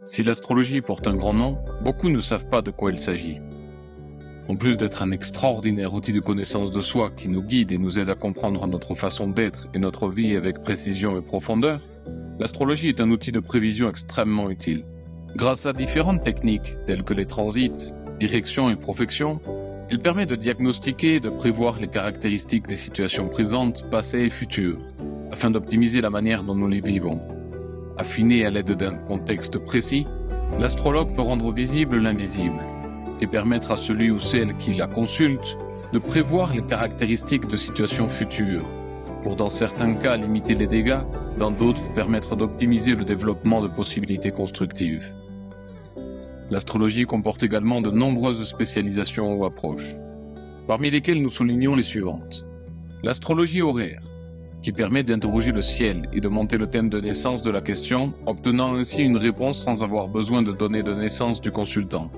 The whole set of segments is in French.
Si l'astrologie porte un grand nom, beaucoup ne savent pas de quoi il s'agit. En plus d'être un extraordinaire outil de connaissance de soi qui nous guide et nous aide à comprendre notre façon d'être et notre vie avec précision et profondeur, l'astrologie est un outil de prévision extrêmement utile. Grâce à différentes techniques telles que les transits, direction et profection, il permet de diagnostiquer et de prévoir les caractéristiques des situations présentes, passées et futures, afin d'optimiser la manière dont nous les vivons. Affiné à l'aide d'un contexte précis, l'astrologue peut rendre visible l'invisible et permettre à celui ou celle qui la consulte de prévoir les caractéristiques de situations futures, pour dans certains cas limiter les dégâts, dans d'autres permettre d'optimiser le développement de possibilités constructives. L'astrologie comporte également de nombreuses spécialisations ou approches, parmi lesquelles nous soulignons les suivantes. L'astrologie horaire, qui permet d'interroger le ciel et de monter le thème de naissance de la question, obtenant ainsi une réponse sans avoir besoin de donner de naissance du consultant.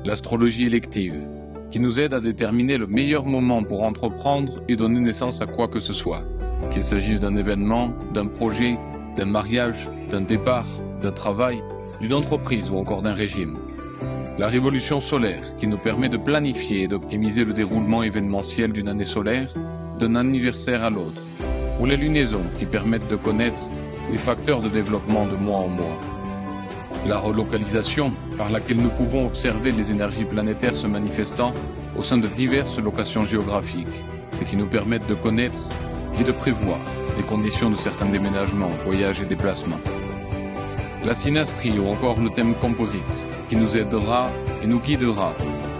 L'astrologie élective, qui nous aide à déterminer le meilleur moment pour entreprendre et donner naissance à quoi que ce soit, qu'il s'agisse d'un événement, d'un projet, d'un mariage, d'un départ, d'un travail, d'une entreprise ou encore d'un régime. La révolution solaire, qui nous permet de planifier et d'optimiser le déroulement événementiel d'une année solaire, d'un anniversaire à l'autre, ou les lunaisons qui permettent de connaître les facteurs de développement de mois en mois. La relocalisation, par laquelle nous pouvons observer les énergies planétaires se manifestant au sein de diverses locations géographiques, et qui nous permettent de connaître et de prévoir les conditions de certains déménagements, voyages et déplacements. La synastrie ou encore le thème composite, qui nous aidera et nous guidera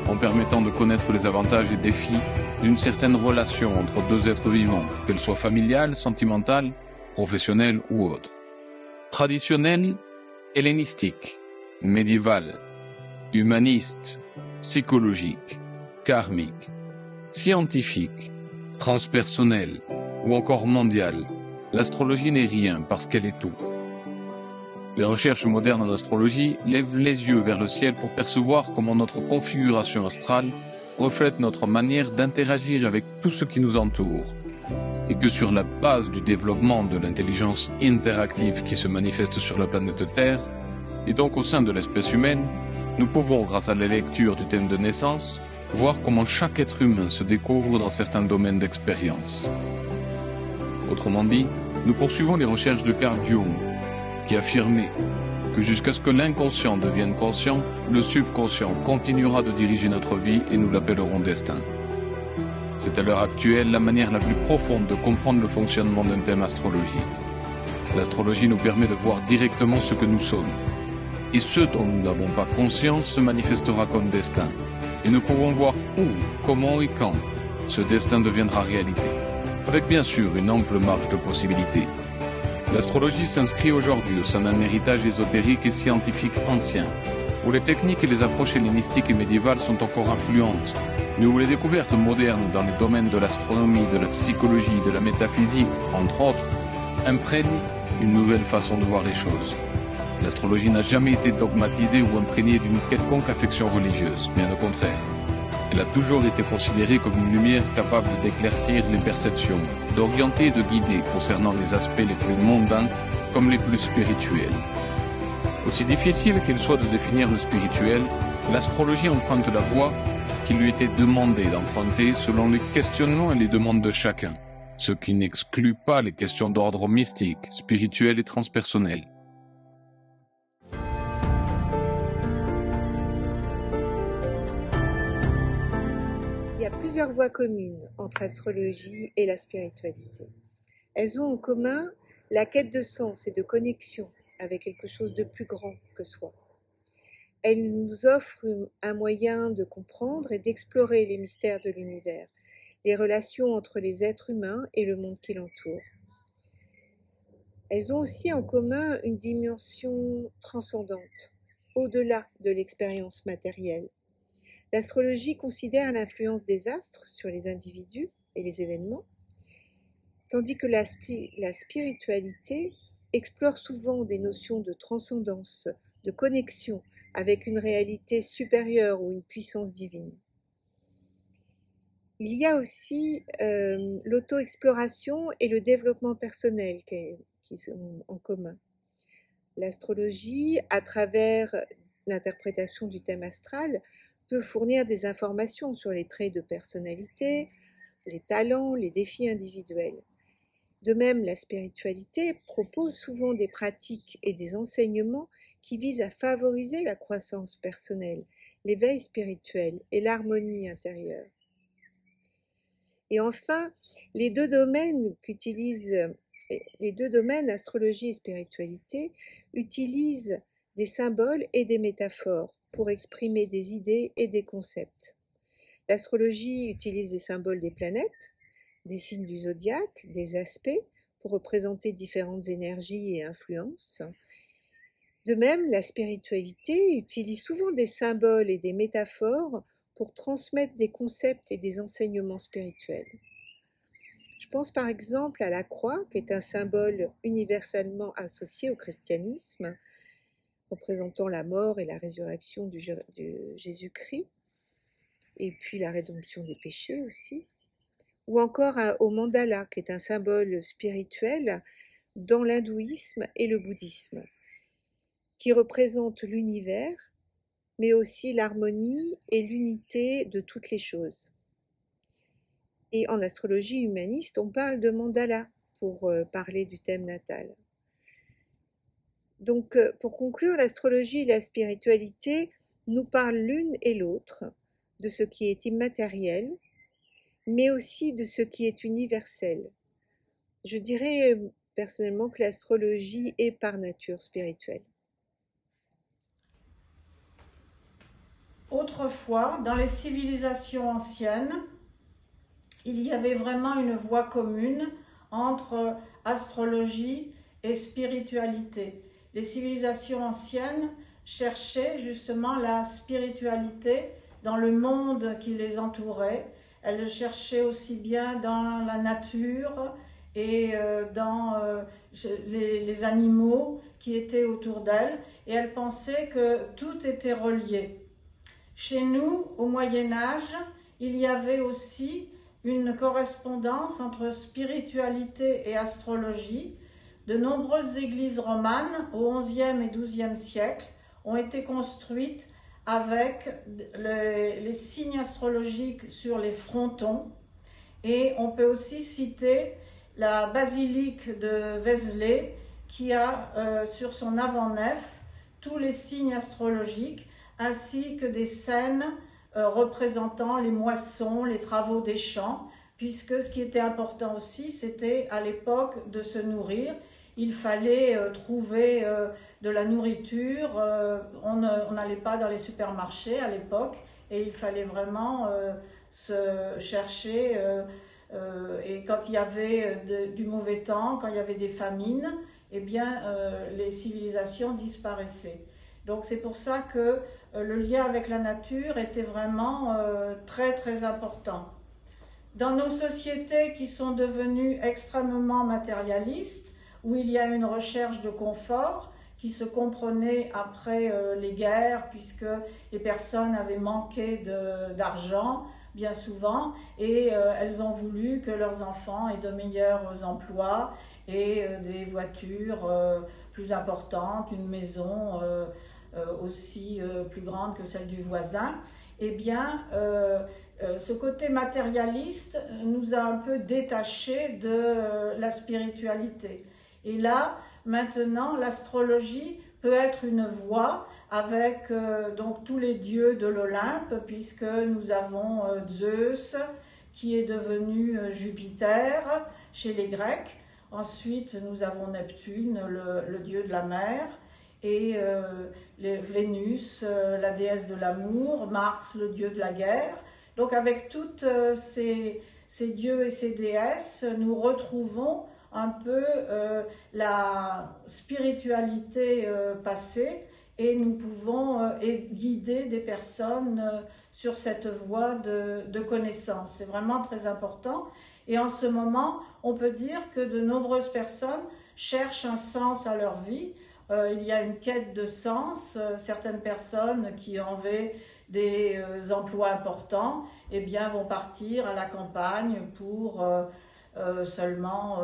en permettant de connaître les avantages et défis d'une certaine relation entre deux êtres vivants, qu'elle soit familiale, sentimentale, professionnelle ou autre. Traditionnelle, hellénistique, médiévale, humaniste, psychologique, karmique, scientifique, transpersonnelle ou encore mondiale, l'astrologie n'est rien parce qu'elle est tout. Les recherches modernes en astrologie lèvent les yeux vers le ciel pour percevoir comment notre configuration astrale reflète notre manière d'interagir avec tout ce qui nous entoure, et que sur la base du développement de l'intelligence interactive qui se manifeste sur la planète Terre, et donc au sein de l'espèce humaine, nous pouvons, grâce à la lecture du thème de naissance, voir comment chaque être humain se découvre dans certains domaines d'expérience. Autrement dit, nous poursuivons les recherches de Carl Jung, qui affirmait que jusqu'à ce que l'inconscient devienne conscient, le subconscient continuera de diriger notre vie et nous l'appellerons destin. C'est à l'heure actuelle la manière la plus profonde de comprendre le fonctionnement d'un thème astrologique. L'astrologie nous permet de voir directement ce que nous sommes. Et ce dont nous n'avons pas conscience se manifestera comme destin. Et nous pouvons voir où, comment et quand ce destin deviendra réalité. Avec bien sûr une ample marge de possibilités. L'astrologie s'inscrit aujourd'hui au sein d'un héritage ésotérique et scientifique ancien, où les techniques et les approches hellénistiques et médiévales sont encore influentes, mais où les découvertes modernes dans les domaines de l'astronomie, de la psychologie, de la métaphysique, entre autres, imprègnent une nouvelle façon de voir les choses. L'astrologie n'a jamais été dogmatisée ou imprégnée d'une quelconque affection religieuse, bien au contraire. Elle a toujours été considérée comme une lumière capable d'éclaircir les perceptions, d'orienter et de guider concernant les aspects les plus mondains comme les plus spirituels. Aussi difficile qu'il soit de définir le spirituel, l'astrologie emprunte la voie qui lui était demandé d'emprunter selon les questionnements et les demandes de chacun, ce qui n'exclut pas les questions d'ordre mystique, spirituel et transpersonnel. Il y a plusieurs voies communes entre l'astrologie et la spiritualité. Elles ont en commun la quête de sens et de connexion avec quelque chose de plus grand que soi. Elles nous offrent un moyen de comprendre et d'explorer les mystères de l'univers, les relations entre les êtres humains et le monde qui l'entoure. Elles ont aussi en commun une dimension transcendante, au-delà de l'expérience matérielle. L'astrologie considère l'influence des astres sur les individus et les événements, tandis que la spiritualité explore souvent des notions de transcendance, de connexion avec une réalité supérieure ou une puissance divine. Il y a aussi l'auto-exploration et le développement personnel qui sont en commun. L'astrologie, à travers l'interprétation du thème astral, peut fournir des informations sur les traits de personnalité, les talents, les défis individuels. De même, la spiritualité propose souvent des pratiques et des enseignements qui visent à favoriser la croissance personnelle, l'éveil spirituel et l'harmonie intérieure. Et enfin, les deux domaines, astrologie et spiritualité, utilisent des symboles et des métaphores pour exprimer des idées et des concepts. L'astrologie utilise des symboles des planètes, des signes du zodiaque, des aspects pour représenter différentes énergies et influences. De même, la spiritualité utilise souvent des symboles et des métaphores pour transmettre des concepts et des enseignements spirituels. Je pense par exemple à la croix, qui est un symbole universellement associé au christianisme, représentant la mort et la résurrection de Jésus-Christ, et puis la rédemption des péchés aussi. Ou encore au mandala, qui est un symbole spirituel dans l'hindouisme et le bouddhisme, qui représente l'univers, mais aussi l'harmonie et l'unité de toutes les choses. Et en astrologie humaniste, on parle de mandala pour parler du thème natal. Donc, pour conclure, l'astrologie et la spiritualité nous parlent l'une et l'autre de ce qui est immatériel, mais aussi de ce qui est universel. Je dirais personnellement que l'astrologie est par nature spirituelle. Autrefois, dans les civilisations anciennes, il y avait vraiment une voie commune entre astrologie et spiritualité. Les civilisations anciennes cherchaient justement la spiritualité dans le monde qui les entourait. Elles le cherchaient aussi bien dans la nature et dans les animaux qui étaient autour d'elles, et elles pensaient que tout était relié. Chez nous, au Moyen-Âge, il y avait aussi une correspondance entre spiritualité et astrologie. De nombreuses églises romanes au XIe et XIIe siècle ont été construites avec les signes astrologiques sur les frontons, et on peut aussi citer la basilique de Vézelay qui a sur son avant-nef tous les signes astrologiques ainsi que des scènes représentant les moissons, les travaux des champs, puisque ce qui était important aussi, c'était à l'époque de se nourrir. Il fallait trouver de la nourriture, on n'allait pas dans les supermarchés à l'époque, et il fallait vraiment se chercher, et quand il y avait du mauvais temps, quand il y avait des famines, eh bien les civilisations disparaissaient. Donc c'est pour ça que le lien avec la nature était vraiment très très important. Dans nos sociétés qui sont devenues extrêmement matérialistes, où il y a une recherche de confort qui se comprenait après les guerres, puisque les personnes avaient manqué d'argent bien souvent, et elles ont voulu que leurs enfants aient de meilleurs emplois et des voitures plus importantes, une maison aussi plus grande que celle du voisin. Eh bien, ce côté matérialiste nous a un peu détachés de la spiritualité. Et là, maintenant, l'astrologie peut être une voie avec donc tous les dieux de l'Olympe, puisque nous avons Zeus, qui est devenu Jupiter chez les Grecs. Ensuite, nous avons Neptune, le dieu de la mer, et Vénus, la déesse de l'amour, Mars, le dieu de la guerre. Donc avec toutes ces dieux et ces déesses, nous retrouvons un peu la spiritualité passée, et nous pouvons guider des personnes sur cette voie de connaissance. C'est vraiment très important. Et en ce moment, on peut dire que de nombreuses personnes cherchent un sens à leur vie. Il y a une quête de sens. Certaines personnes qui avaient des emplois importants, eh bien, vont partir à la campagne pour seulement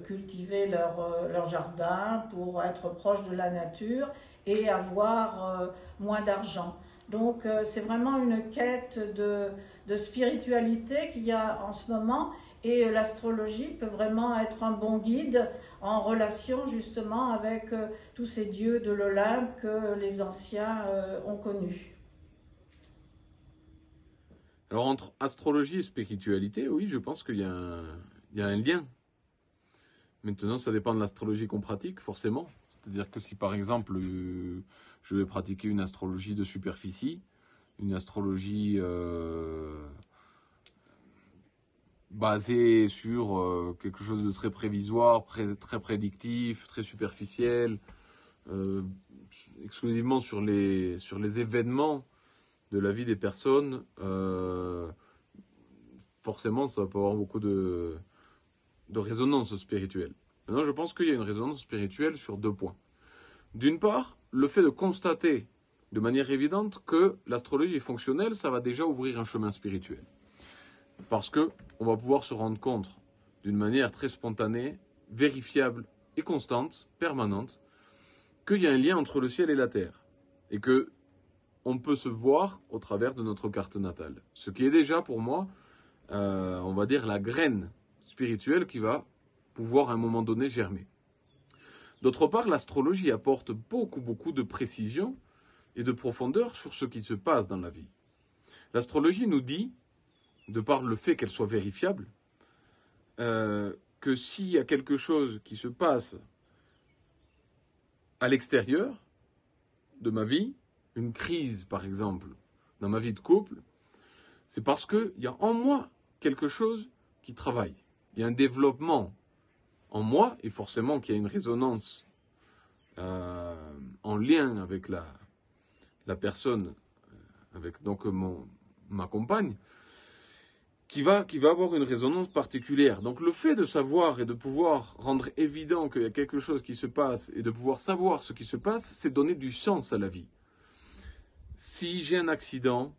cultiver leur jardin pour être proche de la nature et avoir moins d'argent. Donc c'est vraiment une quête de spiritualité qu'il y a en ce moment, et l'astrologie peut vraiment être un bon guide en relation justement avec tous ces dieux de l'Olympe que les anciens ont connus. Alors entre astrologie et spiritualité, oui, je pense qu'il y a un lien. Maintenant, ça dépend de l'astrologie qu'on pratique, forcément. C'est-à-dire que si par exemple, je vais pratiquer une astrologie de superficie, une astrologie basée sur quelque chose de très prévisoire, très prédictif, très superficiel, exclusivement sur les événements de la vie des personnes, forcément ça peut avoir beaucoup de résonance spirituelle. Maintenant, je pense qu'il y a une résonance spirituelle sur 2 points. D'une part, le fait de constater de manière évidente que l'astrologie est fonctionnelle, ça va déjà ouvrir un chemin spirituel. Parce que on va pouvoir se rendre compte d'une manière très spontanée, vérifiable et constante, permanente, qu'il y a un lien entre le ciel et la terre. Et que on peut se voir au travers de notre carte natale. Ce qui est déjà pour moi, on va dire, la graine spirituelle qui va pouvoir à un moment donné germer. D'autre part, l'astrologie apporte beaucoup de précision et de profondeur sur ce qui se passe dans la vie. L'astrologie nous dit, de par le fait qu'elle soit vérifiable, que s'il y a quelque chose qui se passe à l'extérieur de ma vie, une crise par exemple, dans ma vie de couple, c'est parce qu'il y a en moi quelque chose qui travaille. Il y a un développement en moi, et forcément qu'il y a une résonance en lien avec la personne, avec donc ma compagne, qui va avoir une résonance particulière. Donc le fait de savoir et de pouvoir rendre évident qu'il y a quelque chose qui se passe et de pouvoir savoir ce qui se passe, c'est donner du sens à la vie. Si j'ai un accident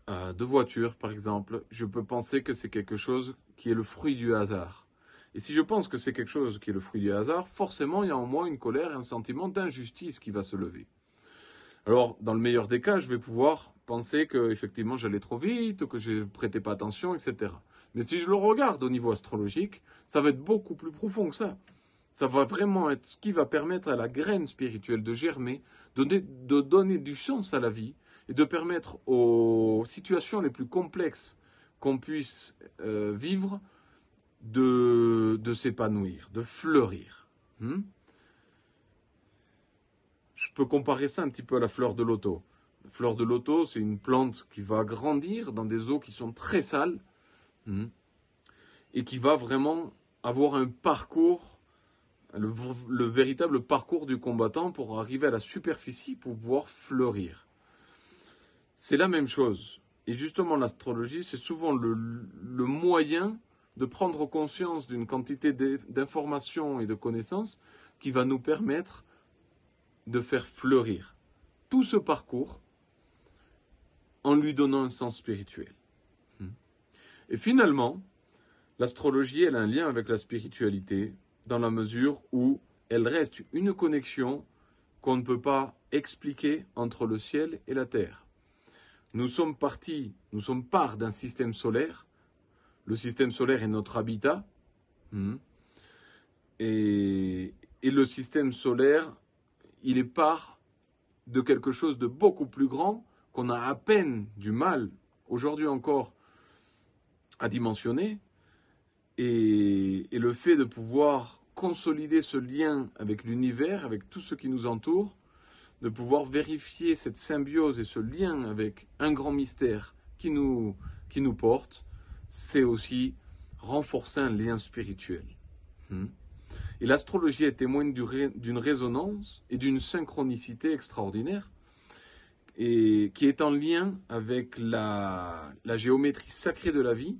de voiture, par exemple, je peux penser que c'est quelque chose qui est le fruit du hasard. Et si je pense que c'est quelque chose qui est le fruit du hasard, forcément, il y a en moi une colère et un sentiment d'injustice qui va se lever. Alors, dans le meilleur des cas, je vais pouvoir penser que effectivement j'allais trop vite, que je ne prêtais pas attention, etc. Mais si je le regarde au niveau astrologique, ça va être beaucoup plus profond que ça. Ça va vraiment être ce qui va permettre à la graine spirituelle de germer, de donner du sens à la vie et de permettre aux situations les plus complexes qu'on puisse vivre de s'épanouir, de fleurir. Je peux comparer ça un petit peu à la fleur de loto. La fleur de loto, c'est une plante qui va grandir dans des eaux qui sont très sales et qui va vraiment avoir un parcours, le véritable parcours du combattant pour arriver à la superficie, pour pouvoir fleurir. C'est la même chose. Et justement, l'astrologie, c'est souvent le moyen de prendre conscience d'une quantité d'informations et de connaissances qui va nous permettre de faire fleurir tout ce parcours en lui donnant un sens spirituel. Et finalement, l'astrologie, elle a un lien avec la spiritualité dans la mesure où elle reste une connexion qu'on ne peut pas expliquer entre le ciel et la terre. Nous sommes part d'un système solaire. Le système solaire est notre habitat. Et le système solaire, il est part de quelque chose de beaucoup plus grand qu'on a à peine du mal, aujourd'hui encore, à dimensionner. Et le fait de pouvoir consolider ce lien avec l'univers, avec tout ce qui nous entoure, de pouvoir vérifier cette symbiose et ce lien avec un grand mystère qui nous porte, c'est aussi renforcer un lien spirituel. Et l'astrologie est témoin d'une résonance et d'une synchronicité extraordinaire et qui est en lien avec la géométrie sacrée de la vie,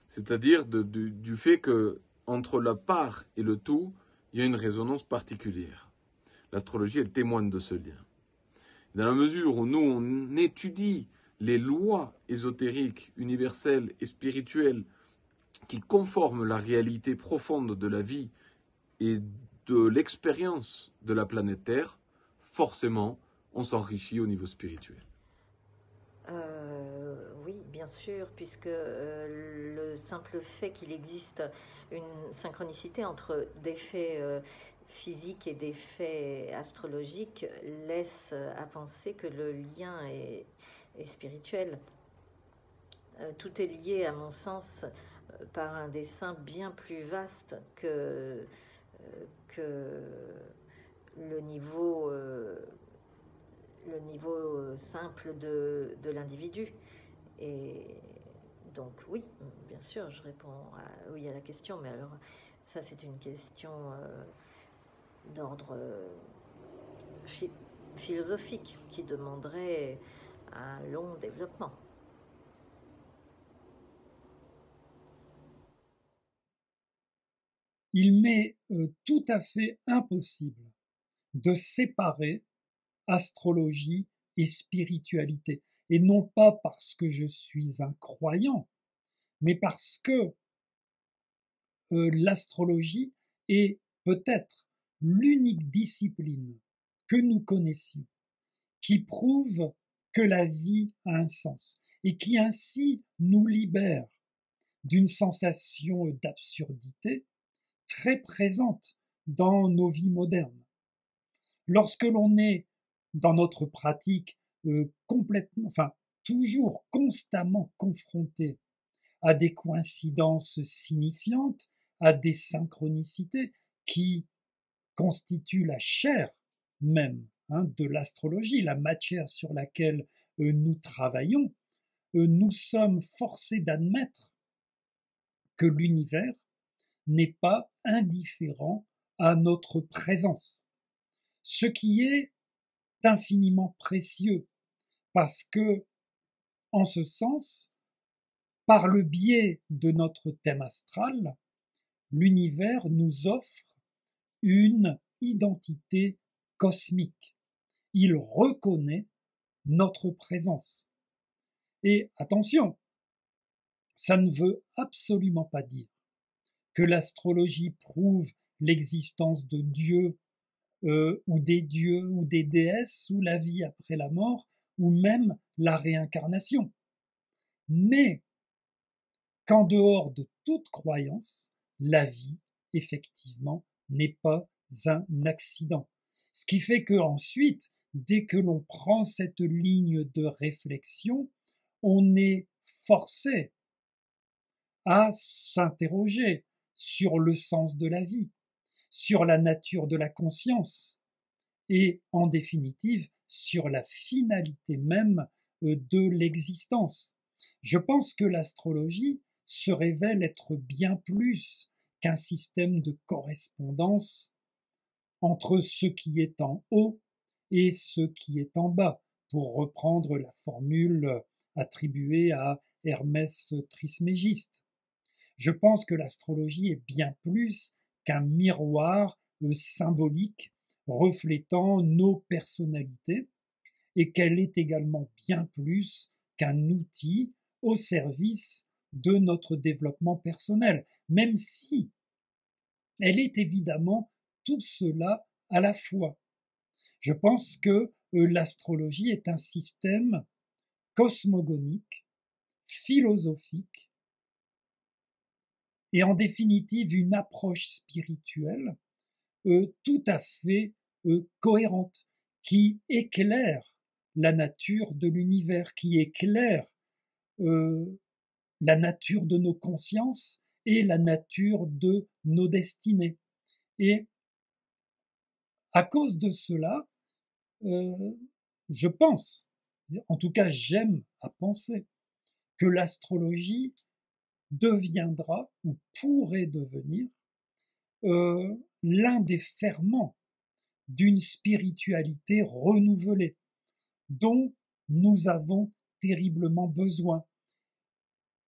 c'est-à-dire du fait que entre la part et le tout, il y a une résonance particulière. L'astrologie, elle témoigne de ce lien. Dans la mesure où nous, on étudie les lois ésotériques, universelles et spirituelles qui conforme la réalité profonde de la vie et de l'expérience de la planète Terre, forcément, on s'enrichit au niveau spirituel. Oui, bien sûr, puisque le simple fait qu'il existe une synchronicité entre des faits physiques et des faits astrologiques laisse à penser que le lien est spirituel. Tout est lié, à mon sens, par un dessin bien plus vaste que le niveau simple de l'individu. Et donc oui, bien sûr, je réponds oui à la question, mais alors ça c'est une question d'ordre philosophique qui demanderait un long développement. Il m'est tout à fait impossible de séparer astrologie et spiritualité. Et non pas parce que je suis un croyant, mais parce que l'astrologie est peut-être l'unique discipline que nous connaissions qui prouve que la vie a un sens et qui ainsi nous libère d'une sensation d'absurdité très présente dans nos vies modernes. Lorsque l'on est dans notre pratique toujours constamment confronté à des coïncidences signifiantes, à des synchronicités qui constituent la chair même de l'astrologie, la matière sur laquelle nous travaillons, nous sommes forcés d'admettre que l'univers n'est pas indifférent à notre présence. Ce qui est infiniment précieux, parce que, en ce sens, par le biais de notre thème astral, l'univers nous offre une identité cosmique. Il reconnaît notre présence. Et attention, ça ne veut absolument pas dire que l'astrologie prouve l'existence de Dieu ou des dieux ou des déesses ou la vie après la mort ou même la réincarnation. Mais qu'en dehors de toute croyance, la vie, effectivement, n'est pas un accident. Ce qui fait que ensuite, dès que l'on prend cette ligne de réflexion, on est forcé à s'interroger sur le sens de la vie, sur la nature de la conscience et, en définitive, sur la finalité même de l'existence. Je pense que l'astrologie se révèle être bien plus qu'un système de correspondance entre ce qui est en haut et ce qui est en bas, pour reprendre la formule attribuée à Hermès Trismégiste. Je pense que l'astrologie est bien plus qu'un miroir symbolique reflétant nos personnalités et qu'elle est également bien plus qu'un outil au service de notre développement personnel, même si elle est évidemment tout cela à la fois. Je pense que l'astrologie est un système cosmogonique, philosophique, et en définitive une approche spirituelle tout à fait cohérente, qui éclaire la nature de l'univers, qui éclaire la nature de nos consciences et la nature de nos destinées. Et à cause de cela, je pense, en tout cas j'aime à penser, que l'astrologie deviendra ou pourrait devenir l'un des ferments d'une spiritualité renouvelée dont nous avons terriblement besoin,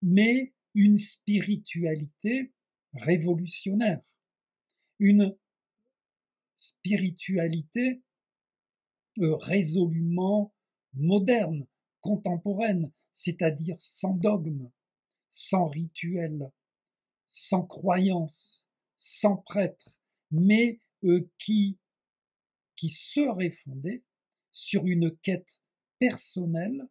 mais une spiritualité révolutionnaire, une spiritualité résolument moderne, contemporaine, c'est-à-dire sans dogme, sans rituel, sans croyance, sans prêtre, mais qui serait fondée sur une quête personnelle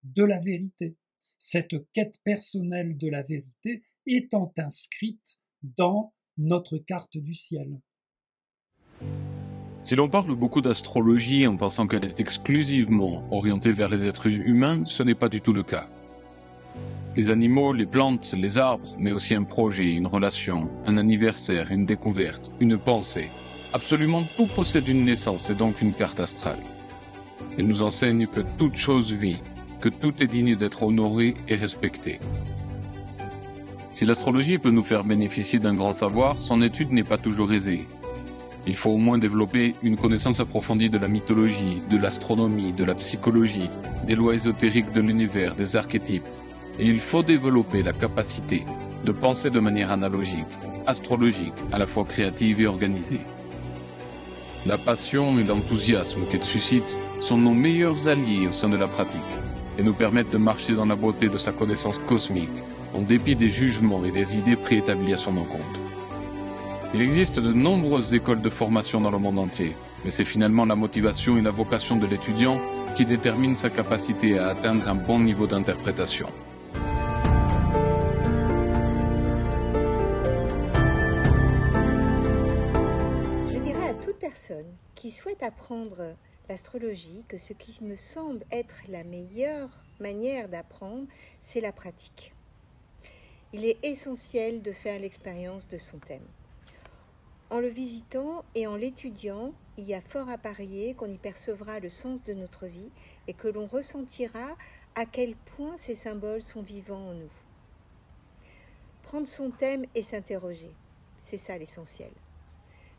de la vérité. Cette quête personnelle de la vérité étant inscrite dans notre carte du ciel. Si l'on parle beaucoup d'astrologie en pensant qu'elle est exclusivement orientée vers les êtres humains, ce n'est pas du tout le cas. Les animaux, les plantes, les arbres, mais aussi un projet, une relation, un anniversaire, une découverte, une pensée. Absolument tout possède une naissance et donc une carte astrale. Elle nous enseigne que toute chose vit, que tout est digne d'être honoré et respecté. Si l'astrologie peut nous faire bénéficier d'un grand savoir, son étude n'est pas toujours aisée. Il faut au moins développer une connaissance approfondie de la mythologie, de l'astronomie, de la psychologie, des lois ésotériques de l'univers, des archétypes. Et il faut développer la capacité de penser de manière analogique, astrologique, à la fois créative et organisée. La passion et l'enthousiasme qu'elle suscite sont nos meilleurs alliés au sein de la pratique et nous permettent de marcher dans la beauté de sa connaissance cosmique, en dépit des jugements et des idées préétablies à son encontre. Il existe de nombreuses écoles de formation dans le monde entier, mais c'est finalement la motivation et la vocation de l'étudiant qui déterminent sa capacité à atteindre un bon niveau d'interprétation. Je dirais à toute personne qui souhaite apprendre l'astrologie que ce qui me semble être la meilleure manière d'apprendre, c'est la pratique. Il est essentiel de faire l'expérience de son thème. En le visitant et en l'étudiant, il y a fort à parier qu'on y percevra le sens de notre vie et que l'on ressentira à quel point ces symboles sont vivants en nous. Prendre son thème et s'interroger, c'est ça l'essentiel.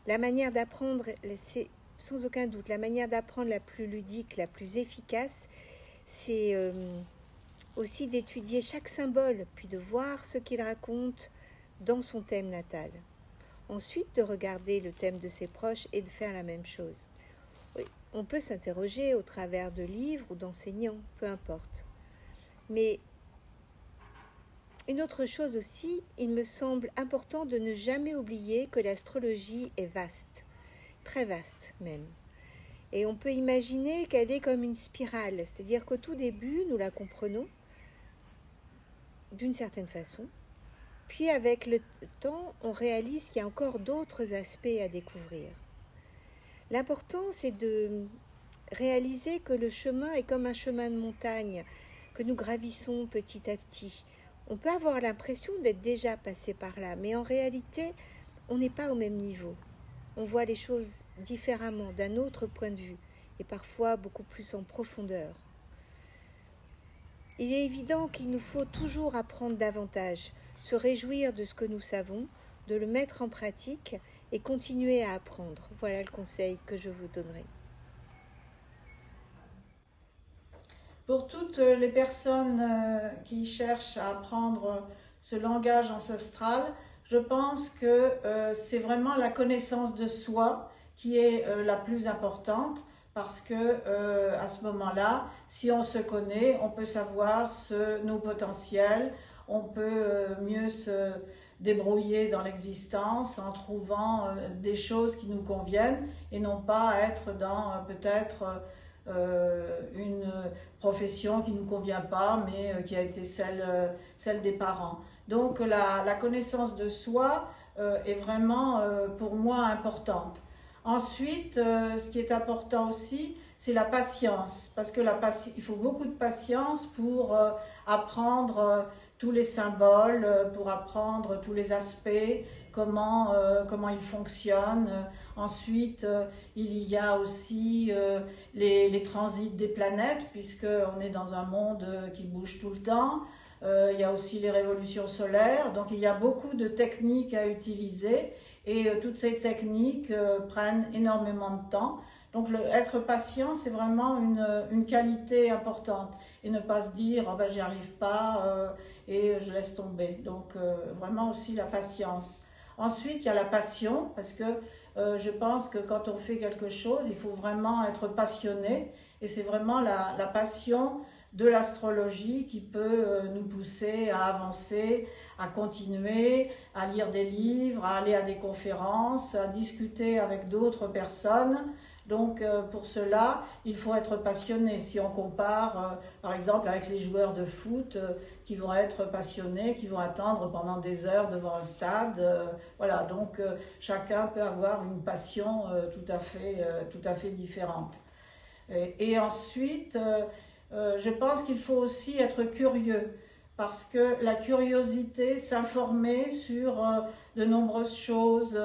La manière d'apprendre, c'est sans aucun doute, la manière d'apprendre la plus ludique, la plus efficace, c'est aussi d'étudier chaque symbole, puis de voir ce qu'il raconte dans son thème natal. Ensuite, de regarder le thème de ses proches et de faire la même chose. Oui, on peut s'interroger au travers de livres ou d'enseignants, peu importe. Mais une autre chose aussi, il me semble important de ne jamais oublier que l'astrologie est vaste, très vaste même. Et on peut imaginer qu'elle est comme une spirale, c'est-à-dire qu'au tout début, nous la comprenons d'une certaine façon. Puis avec le temps, on réalise qu'il y a encore d'autres aspects à découvrir. L'important, c'est de réaliser que le chemin est comme un chemin de montagne, que nous gravissons petit à petit. On peut avoir l'impression d'être déjà passé par là, mais en réalité, on n'est pas au même niveau. On voit les choses différemment, d'un autre point de vue, et parfois beaucoup plus en profondeur. Il est évident qu'il nous faut toujours apprendre davantage, se réjouir de ce que nous savons, de le mettre en pratique et continuer à apprendre. Voilà le conseil que je vous donnerai. Pour toutes les personnes qui cherchent à apprendre ce langage ancestral, je pense que c'est vraiment la connaissance de soi qui est la plus importante, parce que à ce moment-là, si on se connaît, on peut savoir nos potentiels, on peut mieux se débrouiller dans l'existence en trouvant des choses qui nous conviennent et non pas être dans peut-être une profession qui ne nous convient pas, mais qui a été celle des parents. Donc la connaissance de soi est vraiment pour moi importante. Ensuite, ce qui est important aussi, c'est la patience, parce que il faut beaucoup de patience pour apprendre tous les symboles, pour apprendre tous les aspects, comment ils fonctionnent. Ensuite, il y a aussi les transits des planètes, puisqu'on est dans un monde qui bouge tout le temps. Il y a aussi les révolutions solaires, donc il y a beaucoup de techniques à utiliser et toutes ces techniques prennent énormément de temps. Donc être patient, c'est vraiment une qualité importante et ne pas se dire oh ben j'y arrive pas et je laisse tomber. Donc vraiment aussi la patience. Ensuite, il y a la passion, parce que je pense que quand on fait quelque chose, il faut vraiment être passionné, et c'est vraiment la passion de l'astrologie qui peut nous pousser à avancer, à continuer, à lire des livres, à aller à des conférences, à discuter avec d'autres personnes. Donc pour cela, il faut être passionné. Si on compare par exemple avec les joueurs de foot qui vont être passionnés, qui vont attendre pendant des heures devant un stade, voilà, donc chacun peut avoir une passion tout à fait différente. Et ensuite, je pense qu'il faut aussi être curieux, parce que la curiosité, s'informer sur de nombreuses choses,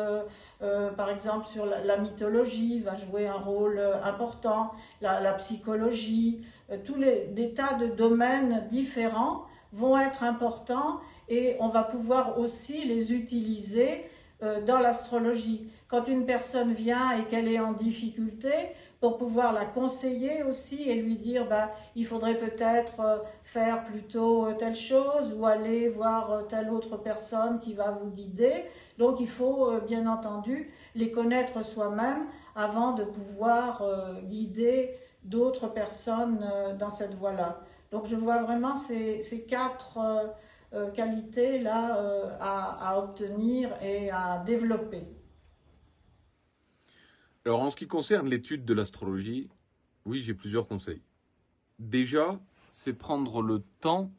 par exemple sur la mythologie va jouer un rôle important, la psychologie, des tas de domaines différents vont être importants et on va pouvoir aussi les utiliser dans l'astrologie. Quand une personne vient et qu'elle est en difficulté, pour pouvoir la conseiller aussi et lui dire il faudrait peut-être faire plutôt telle chose ou aller voir telle autre personne qui va vous guider. Donc il faut bien entendu les connaître soi-même avant de pouvoir guider d'autres personnes dans cette voie-là. Donc je vois vraiment ces quatre qualités-là à obtenir et à développer. Alors, en ce qui concerne l'étude de l'astrologie, oui, j'ai plusieurs conseils. Déjà, c'est prendre le temps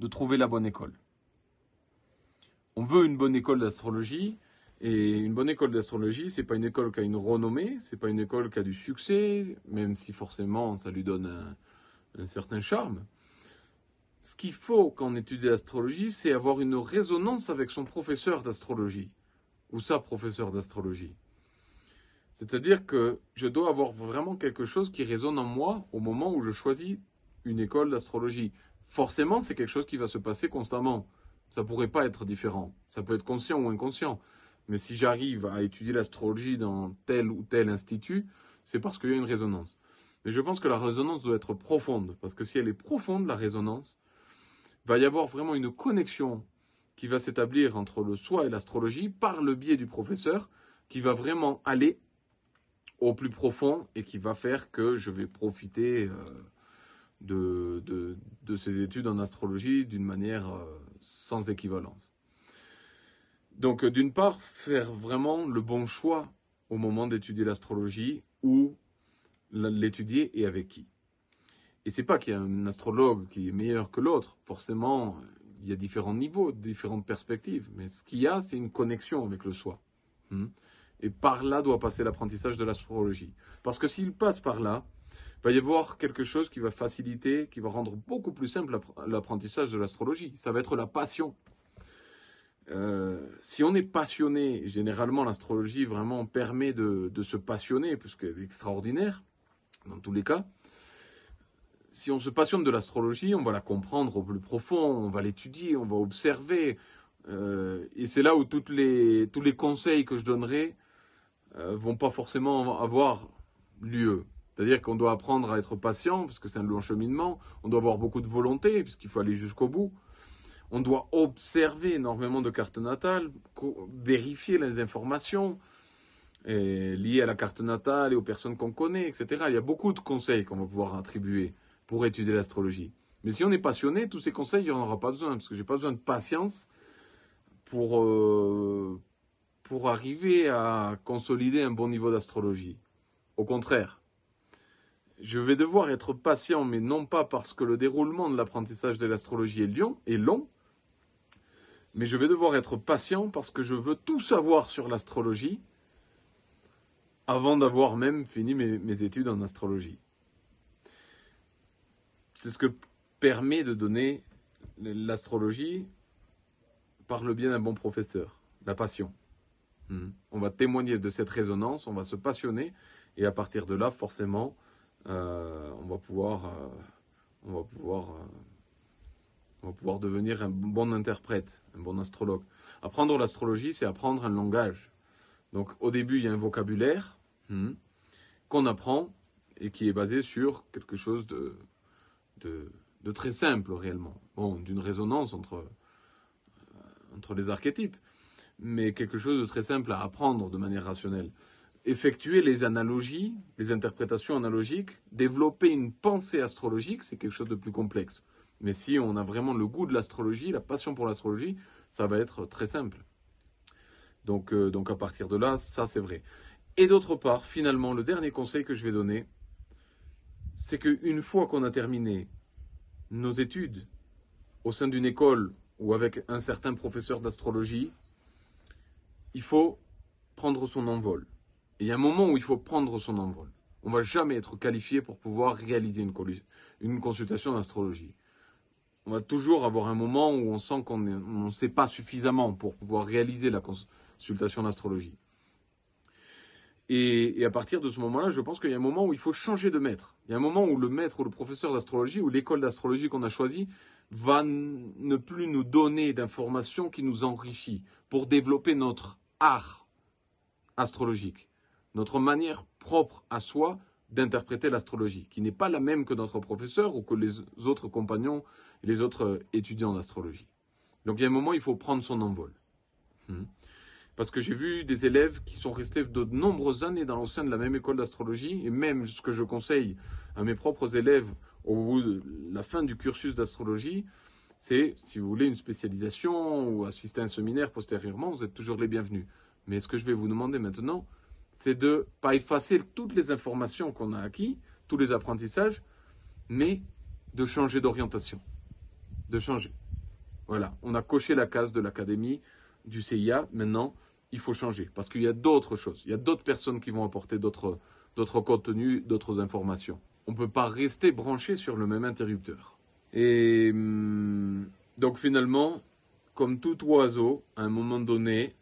de trouver la bonne école. On veut une bonne école d'astrologie, et une bonne école d'astrologie, c'est pas une école qui a une renommée, c'est pas une école qui a du succès, même si forcément ça lui donne un certain charme. Ce qu'il faut quand on étudie l'astrologie, c'est avoir une résonance avec son professeur d'astrologie, ou sa professeure d'astrologie. C'est-à-dire que je dois avoir vraiment quelque chose qui résonne en moi au moment où je choisis une école d'astrologie. Forcément, c'est quelque chose qui va se passer constamment. Ça ne pourrait pas être différent. Ça peut être conscient ou inconscient. Mais si j'arrive à étudier l'astrologie dans tel ou tel institut, c'est parce qu'il y a une résonance. Mais je pense que la résonance doit être profonde. Parce que si elle est profonde, la résonance, va y avoir vraiment une connexion qui va s'établir entre le soi et l'astrologie par le biais du professeur qui va vraiment aller au plus profond et qui va faire que je vais profiter de ces études en astrologie d'une manière sans équivalence. Donc d'une part, faire vraiment le bon choix au moment d'étudier l'astrologie, où l'étudier et avec qui. Et c'est pas qu'il y a un astrologue qui est meilleur que l'autre, forcément il y a différents niveaux, différentes perspectives, mais ce qu'il y a, c'est une connexion avec le soi. Et par là doit passer l'apprentissage de l'astrologie. Parce que s'il passe par là, il va y avoir quelque chose qui va faciliter, qui va rendre beaucoup plus simple l'apprentissage de l'astrologie. Ça va être la passion. Si on est passionné, généralement l'astrologie vraiment permet de se passionner, puisqu'elle est extraordinaire, dans tous les cas. Si on se passionne de l'astrologie, on va la comprendre au plus profond, on va l'étudier, on va observer. Et c'est là où tous les conseils que je donnerai vont pas forcément avoir lieu. C'est-à-dire qu'on doit apprendre à être patient, parce que c'est un long cheminement. On doit avoir beaucoup de volonté, puisqu'il faut aller jusqu'au bout. On doit observer énormément de cartes natales, vérifier les informations liées à la carte natale et aux personnes qu'on connaît, etc. Il y a beaucoup de conseils qu'on va pouvoir attribuer pour étudier l'astrologie. Mais si on est passionné, tous ces conseils, il n'y en aura pas besoin, parce que j'ai pas besoin de patience pour arriver à consolider un bon niveau d'astrologie. Au contraire, je vais devoir être patient, mais non pas parce que le déroulement de l'apprentissage de l'astrologie est long, mais je vais devoir être patient parce que je veux tout savoir sur l'astrologie avant d'avoir même fini mes études en astrologie. C'est ce que permet de donner l'astrologie par le biais d'un bon professeur, la passion. On va témoigner de cette résonance, on va se passionner, et à partir de là, forcément, on va pouvoir devenir un bon interprète, un bon astrologue. Apprendre l'astrologie, c'est apprendre un langage. Donc au début, il y a un vocabulaire qu'on apprend et qui est basé sur quelque chose de très simple réellement. Bon, d'une résonance entre les archétypes, mais quelque chose de très simple à apprendre de manière rationnelle. effectuer les analogies, les interprétations analogiques, développer une pensée astrologique, c'est quelque chose de plus complexe. Mais si on a vraiment le goût de l'astrologie, la passion pour l'astrologie, ça va être très simple. Donc à partir de là, ça c'est vrai. Et d'autre part, finalement, le dernier conseil que je vais donner, c'est qu'une fois qu'on a terminé nos études au sein d'une école ou avec un certain professeur d'astrologie, il faut prendre son envol. Et il y a un moment où il faut prendre son envol. On ne va jamais être qualifié pour pouvoir réaliser une consultation d'astrologie. On va toujours avoir un moment où on sent qu'on ne sait pas suffisamment pour pouvoir réaliser la consultation d'astrologie. Et à partir de ce moment-là, je pense qu'il y a un moment où il faut changer de maître. Il y a un moment où le maître ou le professeur d'astrologie ou l'école d'astrologie qu'on a choisie va ne plus nous donner d'informations qui nous enrichit pour développer notre art astrologique, notre manière propre à soi d'interpréter l'astrologie, qui n'est pas la même que notre professeur ou que les autres compagnons et les autres étudiants d'astrologie. Donc il y a un moment où il faut prendre son envol. Parce que j'ai vu des élèves qui sont restés de nombreuses années au sein de la même école d'astrologie, et même ce que je conseille à mes propres élèves au bout de la fin du cursus d'astrologie, c'est, si vous voulez, une spécialisation ou assister à un séminaire postérieurement, vous êtes toujours les bienvenus. Mais ce que je vais vous demander maintenant, c'est de ne pas effacer toutes les informations qu'on a acquises, tous les apprentissages, mais de changer d'orientation. De changer. Voilà, on a coché la case de l'académie, du CIA, maintenant, il faut changer. Parce qu'il y a d'autres choses, il y a d'autres personnes qui vont apporter d'autres contenus, d'autres informations. On ne peut pas rester branché sur le même interrupteur. Et donc finalement, comme tout oiseau, à un moment donné,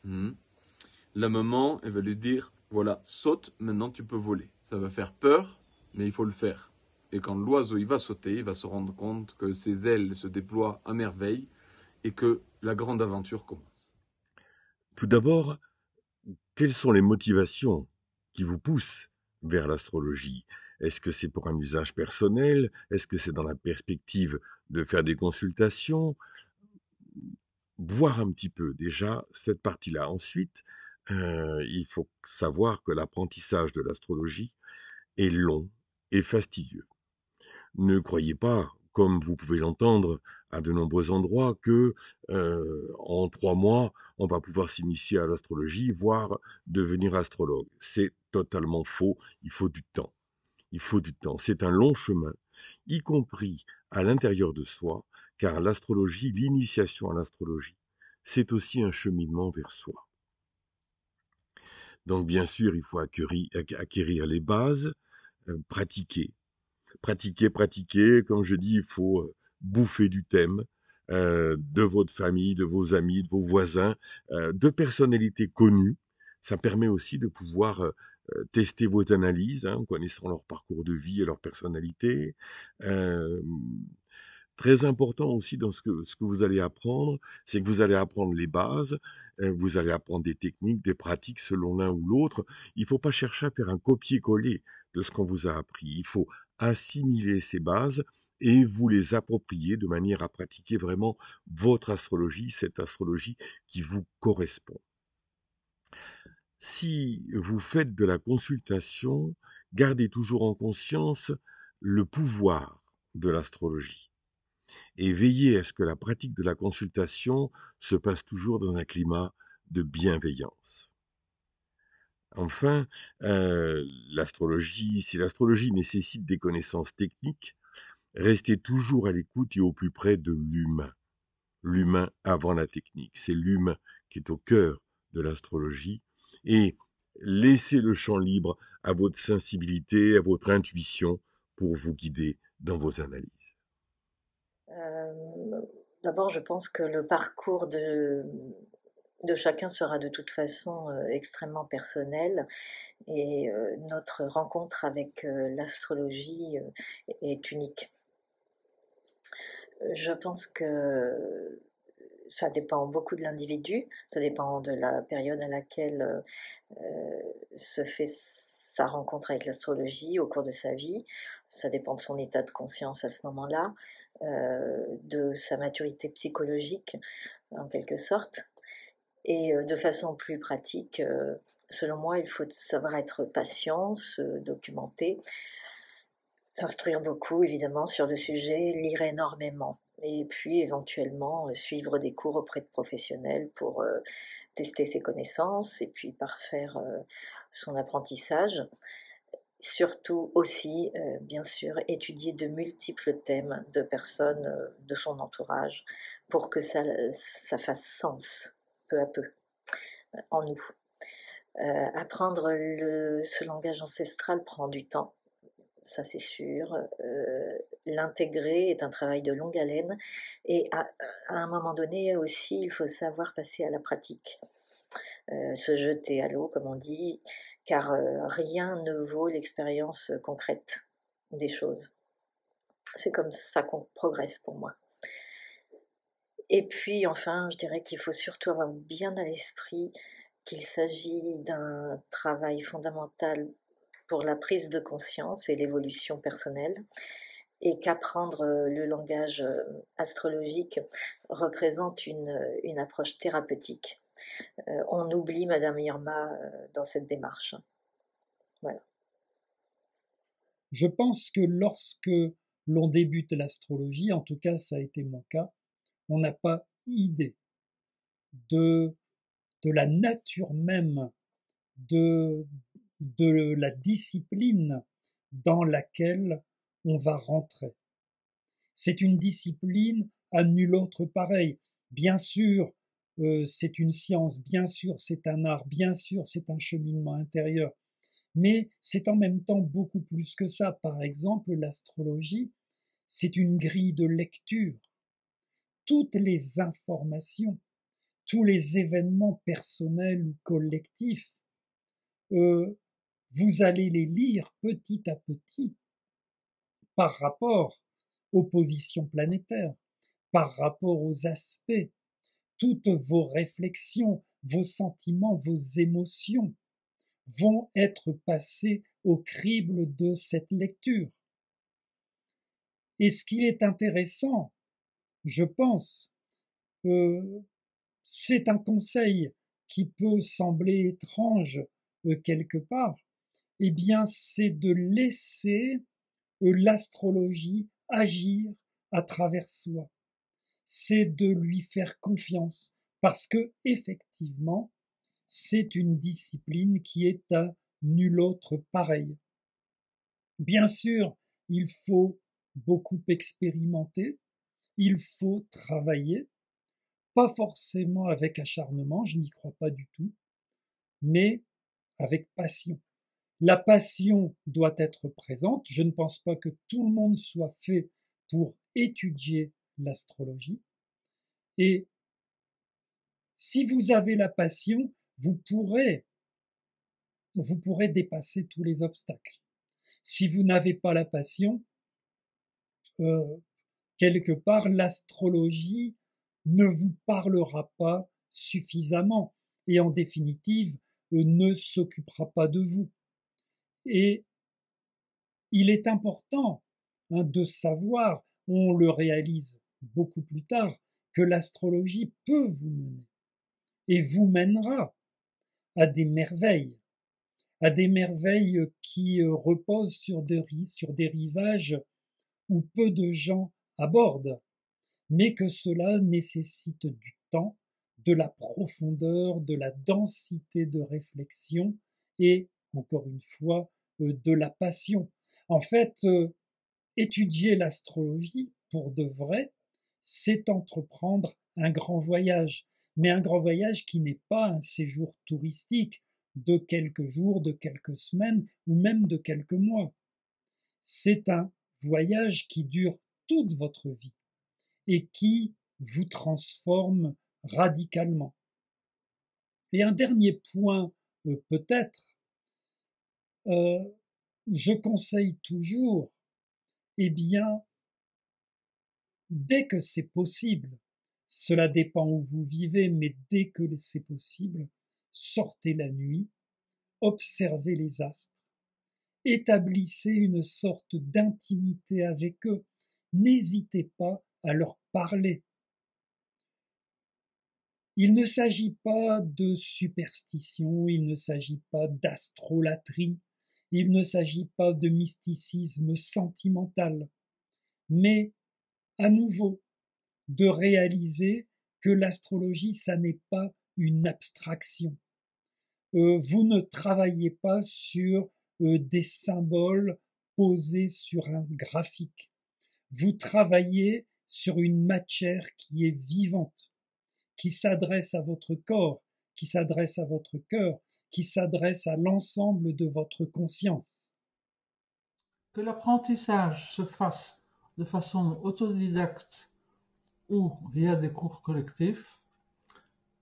la maman, elle va lui dire, voilà, saute, maintenant tu peux voler. Ça va faire peur, mais il faut le faire. Et quand l'oiseau il va sauter, il va se rendre compte que ses ailes se déploient à merveille et que la grande aventure commence. Tout d'abord, quelles sont les motivations qui vous poussent vers l'astrologie? Est-ce que c'est pour un usage personnel? Est-ce que c'est dans la perspective de faire des consultations? Voir un petit peu déjà cette partie-là. Ensuite, il faut savoir que l'apprentissage de l'astrologie est long et fastidieux. Ne croyez pas, comme vous pouvez l'entendre à de nombreux endroits, que en 3 mois, on va pouvoir s'initier à l'astrologie, voire devenir astrologue. C'est totalement faux. Il faut du temps. Il faut du temps. C'est un long chemin, y compris à l'intérieur de soi, car l'astrologie, l'initiation à l'astrologie, c'est aussi un cheminement vers soi. Donc bien sûr, il faut acquérir les bases, pratiquer. Pratiquer, comme je dis, il faut bouffer du thème de votre famille, de vos amis, de vos voisins, de personnalités connues. Ça permet aussi de pouvoir tester vos analyses, en connaissant leur parcours de vie et leur personnalité. Très important aussi dans ce que vous allez apprendre, c'est que vous allez apprendre les bases, vous allez apprendre des techniques, des pratiques selon l'un ou l'autre. Il ne faut pas chercher à faire un copier-coller de ce qu'on vous a appris. Il faut assimiler ces bases et vous les approprier de manière à pratiquer vraiment votre astrologie, cette astrologie qui vous correspond. Si vous faites de la consultation, gardez toujours en conscience le pouvoir de l'astrologie et veillez à ce que la pratique de la consultation se passe toujours dans un climat de bienveillance. Enfin, si l'astrologie nécessite des connaissances techniques, restez toujours à l'écoute et au plus près de l'humain. L'humain avant la technique. C'est l'humain qui est au cœur de l'astrologie. Et laissez le champ libre à votre sensibilité, à votre intuition pour vous guider dans vos analyses. D'abord, je pense que le parcours de chacun sera de toute façon extrêmement personnel et notre rencontre avec l'astrologie est unique. Je pense que ça dépend beaucoup de l'individu, ça dépend de la période à laquelle se fait sa rencontre avec l'astrologie au cours de sa vie, ça dépend de son état de conscience à ce moment-là, de sa maturité psychologique en quelque sorte, et de façon plus pratique, Selon moi, il faut savoir être patient, se documenter, s'instruire beaucoup évidemment sur le sujet, lire énormément et puis éventuellement suivre des cours auprès de professionnels pour tester ses connaissances et puis parfaire son apprentissage. Surtout aussi, bien sûr, étudier de multiples thèmes de personnes de son entourage pour que ça fasse sens peu à peu en nous. Apprendre ce langage ancestral prend du temps, ça c'est sûr. L'intégrer est un travail de longue haleine et à un moment donné aussi, il faut savoir passer à la pratique. Se jeter à l'eau, comme on dit, car rien ne vaut l'expérience concrète des choses. C'est comme ça qu'on progresse pour moi. Et puis enfin, je dirais qu'il faut surtout avoir bien à l'esprit qu'il s'agit d'un travail fondamental pour la prise de conscience et l'évolution personnelle, et qu'apprendre le langage astrologique représente une approche thérapeutique. On oublie Madame Irma dans cette démarche. Voilà. Je pense que lorsque l'on débute l'astrologie, en tout cas ça a été mon cas, on n'a pas idée de la nature même de la discipline dans laquelle on va rentrer. C'est une discipline à nul autre pareil. Bien sûr, c'est une science, bien sûr, c'est un art, bien sûr, c'est un cheminement intérieur, mais c'est en même temps beaucoup plus que ça. Par exemple, l'astrologie, c'est une grille de lecture. Toutes les informations, tous les événements personnels ou collectifs, vous allez les lire petit à petit par rapport aux positions planétaires, par rapport aux aspects, toutes vos réflexions, vos sentiments, vos émotions vont être passées au crible de cette lecture. Et ce qui est intéressant, je pense, c'est un conseil qui peut sembler étrange quelque part, eh bien c'est de laisser l'astrologie agir à travers soi. C'est de lui faire confiance parce que effectivement, c'est une discipline qui est à nul autre pareille. Bien sûr, il faut beaucoup expérimenter, il faut travailler, pas forcément avec acharnement, je n'y crois pas du tout, mais avec passion. La passion doit être présente. Je ne pense pas que tout le monde soit fait pour étudier l'astrologie. Et si vous avez la passion, vous pourrez dépasser tous les obstacles. Si vous n'avez pas la passion, quelque part, l'astrologie ne vous parlera pas suffisamment et en définitive ne s'occupera pas de vous. Et il est important de savoir, on le réalise beaucoup plus tard, que l'astrologie peut vous mener et vous mènera à des merveilles qui reposent sur des rivages où peu de gens abordent, mais que cela nécessite du temps, de la profondeur, de la densité de réflexion et, encore une fois, de la passion. En fait, étudier l'astrologie pour de vrai, c'est entreprendre un grand voyage, mais un grand voyage qui n'est pas un séjour touristique de quelques jours, de quelques semaines ou même de quelques mois. C'est un voyage qui dure toute votre vie et qui vous transforme radicalement. Et un dernier point, peut-être, je conseille toujours, eh bien, dès que c'est possible, cela dépend où vous vivez, mais dès que c'est possible, sortez la nuit, observez les astres, établissez une sorte d'intimité avec eux, n'hésitez pas à leur parler. Il ne s'agit pas de superstition, il ne s'agit pas d'astrolatrie, il ne s'agit pas de mysticisme sentimental, mais à nouveau de réaliser que l'astrologie, ça n'est pas une abstraction. Vous ne travaillez pas sur des symboles posés sur un graphique. Vous travaillez sur une matière qui est vivante, qui s'adresse à votre corps, qui s'adresse à votre cœur, qui s'adresse à l'ensemble de votre conscience. Que l'apprentissage se fasse de façon autodidacte ou via des cours collectifs,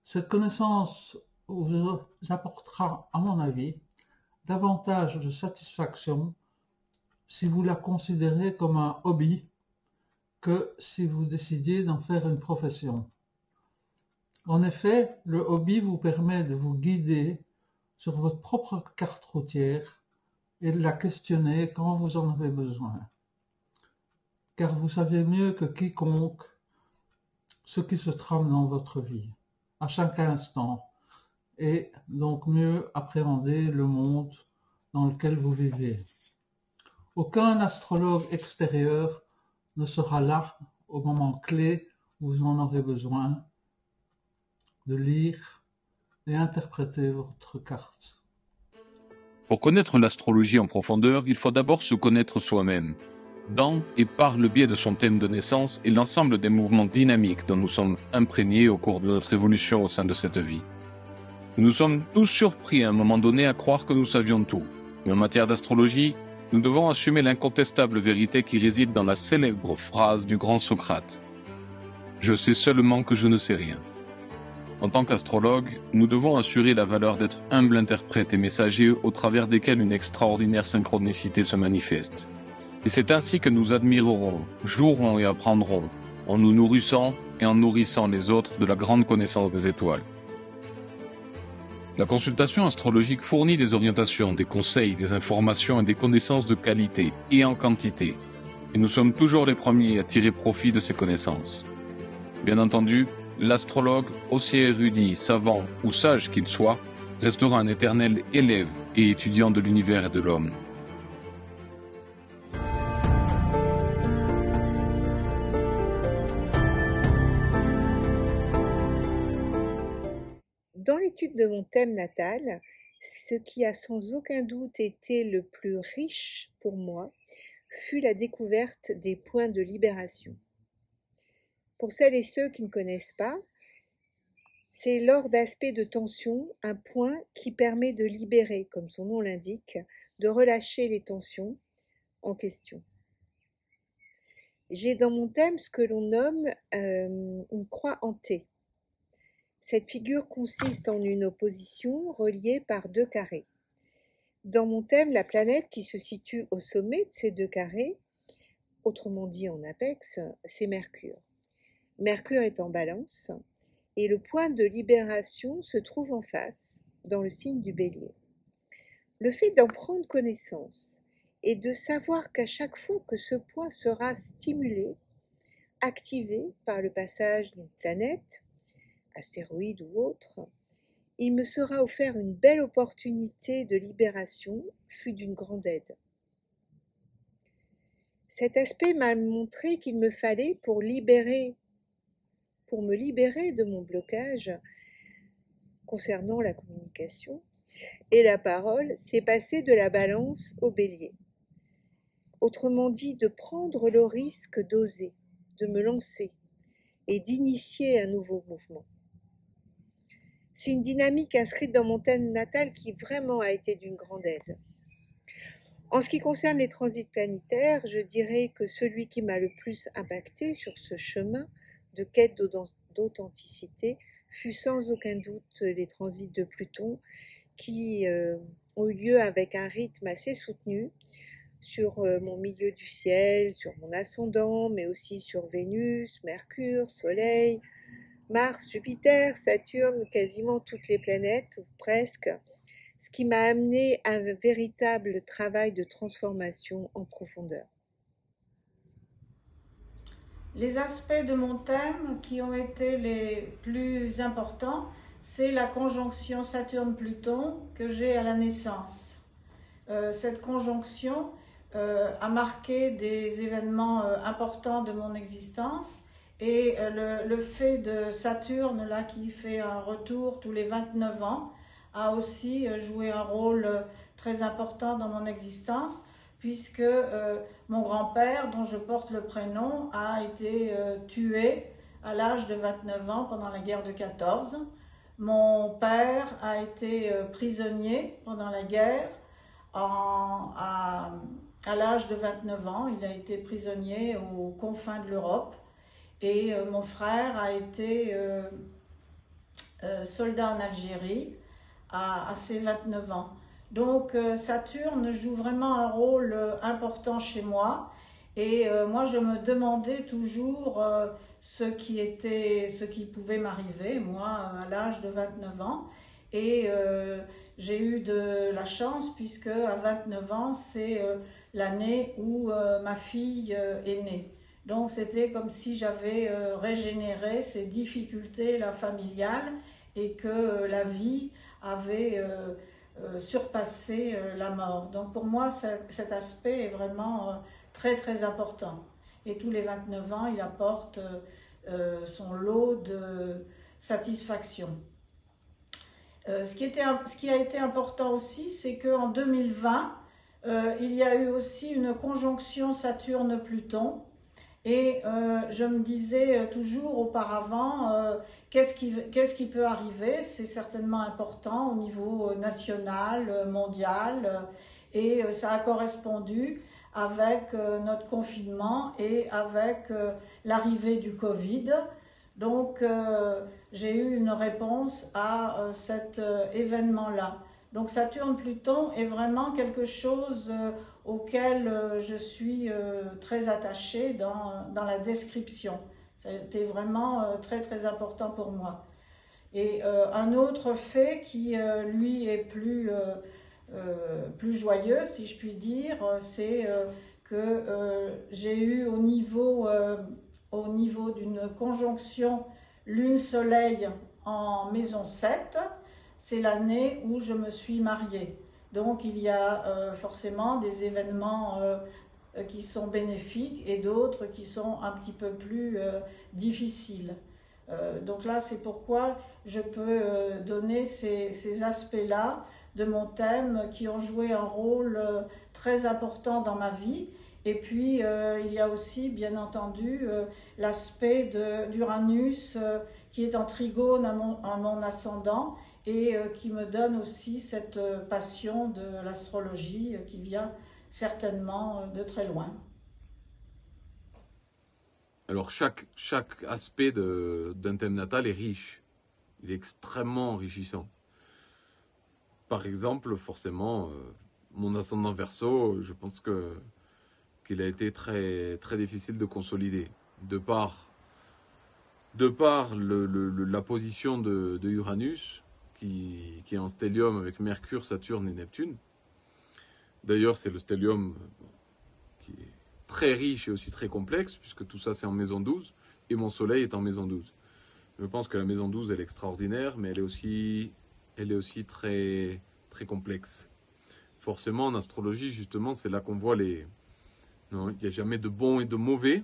cette connaissance vous apportera, à mon avis, davantage de satisfaction si vous la considérez comme un hobby que si vous décidiez d'en faire une profession. En effet, le hobby vous permet de vous guider sur votre propre carte routière et de la questionner quand vous en avez besoin. Car vous savez mieux que quiconque ce qui se trame dans votre vie, à chaque instant, et donc mieux appréhender le monde dans lequel vous vivez. Aucun astrologue extérieur ne sera là au moment clé où vous en aurez besoin de lire et interpréter votre carte. Pour connaître l'astrologie en profondeur, il faut d'abord se connaître soi-même, dans et par le biais de son thème de naissance et l'ensemble des mouvements dynamiques dont nous sommes imprégnés au cours de notre évolution au sein de cette vie. Nous sommes tous surpris à un moment donné à croire que nous savions tout. Mais en matière d'astrologie, nous devons assumer l'incontestable vérité qui réside dans la célèbre phrase du grand Socrate. « Je sais seulement que je ne sais rien ». En tant qu'astrologue, nous devons assurer la valeur d'être humbles interprètes et messagers au travers desquels une extraordinaire synchronicité se manifeste. Et c'est ainsi que nous admirerons, jouerons et apprendrons, en nous nourrissant et en nourrissant les autres de la grande connaissance des étoiles. La consultation astrologique fournit des orientations, des conseils, des informations et des connaissances de qualité et en quantité. Et nous sommes toujours les premiers à tirer profit de ces connaissances. Bien entendu, l'astrologue, aussi érudit, savant ou sage qu'il soit, restera un éternel élève et étudiant de l'univers et de l'homme. Dans l'étude de mon thème natal, ce qui a sans aucun doute été le plus riche pour moi fut la découverte des points de libération. Pour celles et ceux qui ne connaissent pas, c'est lors d'aspects de tension un point qui permet de libérer, comme son nom l'indique, de relâcher les tensions en question. J'ai dans mon thème ce que l'on nomme une croix hantée. Cette figure consiste en une opposition reliée par deux carrés. Dans mon thème, la planète qui se situe au sommet de ces deux carrés, autrement dit en apex, c'est Mercure. Mercure est en balance et le point de libération se trouve en face, dans le signe du Bélier. Le fait d'en prendre connaissance et de savoir qu'à chaque fois que ce point sera stimulé, activé par le passage d'une planète, astéroïde ou autre, il me sera offert une belle opportunité de libération, fut d'une grande aide. Cet aspect m'a montré qu'il me fallait, pour me libérer de mon blocage concernant la communication et la parole, c'est passer de la balance au bélier. Autrement dit, de prendre le risque d'oser, de me lancer et d'initier un nouveau mouvement. C'est une dynamique inscrite dans mon thème natal qui vraiment a été d'une grande aide. En ce qui concerne les transits planétaires, je dirais que celui qui m'a le plus impacté sur ce chemin de quête d'authenticité fut sans aucun doute les transits de Pluton qui ont eu lieu avec un rythme assez soutenu sur mon milieu du ciel, sur mon ascendant, mais aussi sur Vénus, Mercure, Soleil, Mars, Jupiter, Saturne, quasiment toutes les planètes, ou presque, ce qui m'a amené à un véritable travail de transformation en profondeur. Les aspects de mon thème qui ont été les plus importants, c'est la conjonction Saturne-Pluton que j'ai à la naissance. Cette conjonction a marqué des événements importants de mon existence, et le fait de Saturne, là, qui fait un retour tous les 29 ans, a aussi joué un rôle très important dans mon existence, puisque mon grand-père, dont je porte le prénom, a été tué à l'âge de 29 ans pendant la guerre de 14. Mon père a été prisonnier pendant la guerre à l'âge de 29 ans. Il a été prisonnier aux confins de l'Europe. Et mon frère a été soldat en Algérie à ses 29 ans. Donc Saturne joue vraiment un rôle important chez moi, et moi je me demandais toujours ce qui pouvait m'arriver, moi à l'âge de 29 ans, et j'ai eu de la chance, puisque à 29 ans c'est l'année où ma fille est née. Donc c'était comme si j'avais régénéré ces difficultés là, familiales, et que la vie avait surpassé la mort. Donc pour moi, cet aspect est vraiment très très important. Et tous les 29 ans, il apporte son lot de satisfaction. Ce qui a été important aussi, c'est qu'en 2020, il y a eu aussi une conjonction Saturne-Pluton. Et je me disais toujours auparavant, qu'est-ce qui peut arriver? C'est certainement important au niveau national, mondial, et ça a correspondu avec notre confinement et avec l'arrivée du Covid. Donc j'ai eu une réponse à cet événement-là. Donc Saturne-Pluton est vraiment quelque chose auquel je suis très attachée dans la description. C'était vraiment très très important pour moi. Et un autre fait qui lui est plus joyeux, si je puis dire, c'est que j'ai eu au niveau d'une conjonction Lune-Soleil en maison 7, c'est l'année où je me suis mariée. Donc il y a forcément des événements qui sont bénéfiques et d'autres qui sont un petit peu plus difficiles. Donc là, c'est pourquoi je peux donner ces aspects-là de mon thème qui ont joué un rôle très important dans ma vie. Et puis, il y a aussi, bien entendu, l'aspect d'Uranus qui est en trigone à mon ascendant, et qui me donne aussi cette passion de l'astrologie qui vient certainement de très loin. Alors chaque aspect d'un thème natal est riche, il est extrêmement enrichissant. Par exemple, forcément, mon ascendant Verseau, je pense qu'il a été très, très difficile de consolider, de par la position de Uranus, qui est en stellium avec Mercure, Saturne et Neptune. D'ailleurs, c'est le stellium qui est très riche et aussi très complexe, puisque tout ça c'est en maison 12, et mon soleil est en maison 12. Je pense que la maison 12, elle est extraordinaire, mais elle est aussi très, très complexe. Forcément, en astrologie, justement, c'est là qu'on voit non, il n'y a jamais de bon et de mauvais,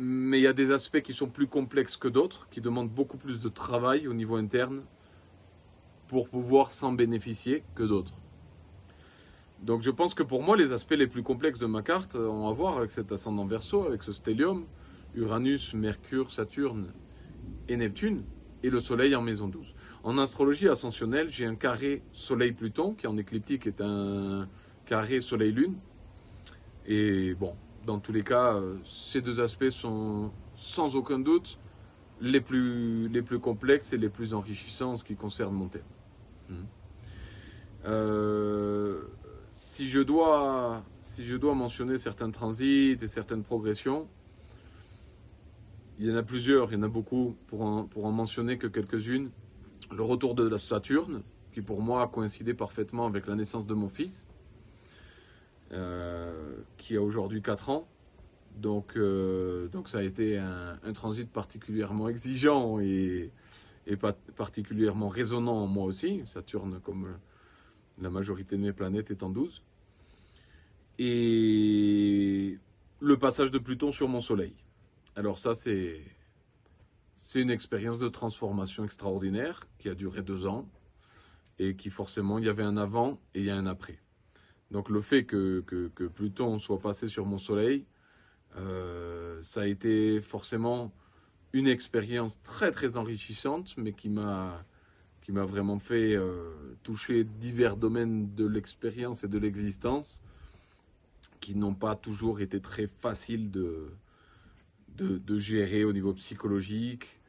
mais il y a des aspects qui sont plus complexes que d'autres, qui demandent beaucoup plus de travail au niveau interne pour pouvoir s'en bénéficier que d'autres. Donc je pense que pour moi, les aspects les plus complexes de ma carte ont à voir avec cet ascendant Verseau, avec ce stellium, Uranus, Mercure, Saturne et Neptune, et le Soleil en maison 12. En astrologie ascensionnelle, j'ai un carré Soleil-Pluton, qui en écliptique est un carré Soleil-Lune. Et bon, dans tous les cas, ces deux aspects sont sans aucun doute les plus complexes et les plus enrichissants en ce qui concerne mon thème. Si je dois mentionner certains transits et certaines progressions, il y en a plusieurs, il y en a beaucoup, pour en mentionner que quelques-unes. Le retour de la Saturne, qui pour moi a coïncidé parfaitement avec la naissance de mon fils, qui a aujourd'hui 4 ans. Donc ça a été un transit particulièrement exigeant et particulièrement résonnant en moi aussi. Saturne, comme la majorité de mes planètes, est en 12. Et le passage de Pluton sur mon Soleil. Alors ça, c'est une expérience de transformation extraordinaire qui a duré 2 ans et qui forcément, il y avait un avant et il y a un après. Donc le fait que Pluton soit passé sur mon Soleil, ça a été forcément une expérience très très enrichissante, mais qui m'a vraiment fait toucher divers domaines de l'expérience et de l'existence qui n'ont pas toujours été très faciles de gérer au niveau psychologique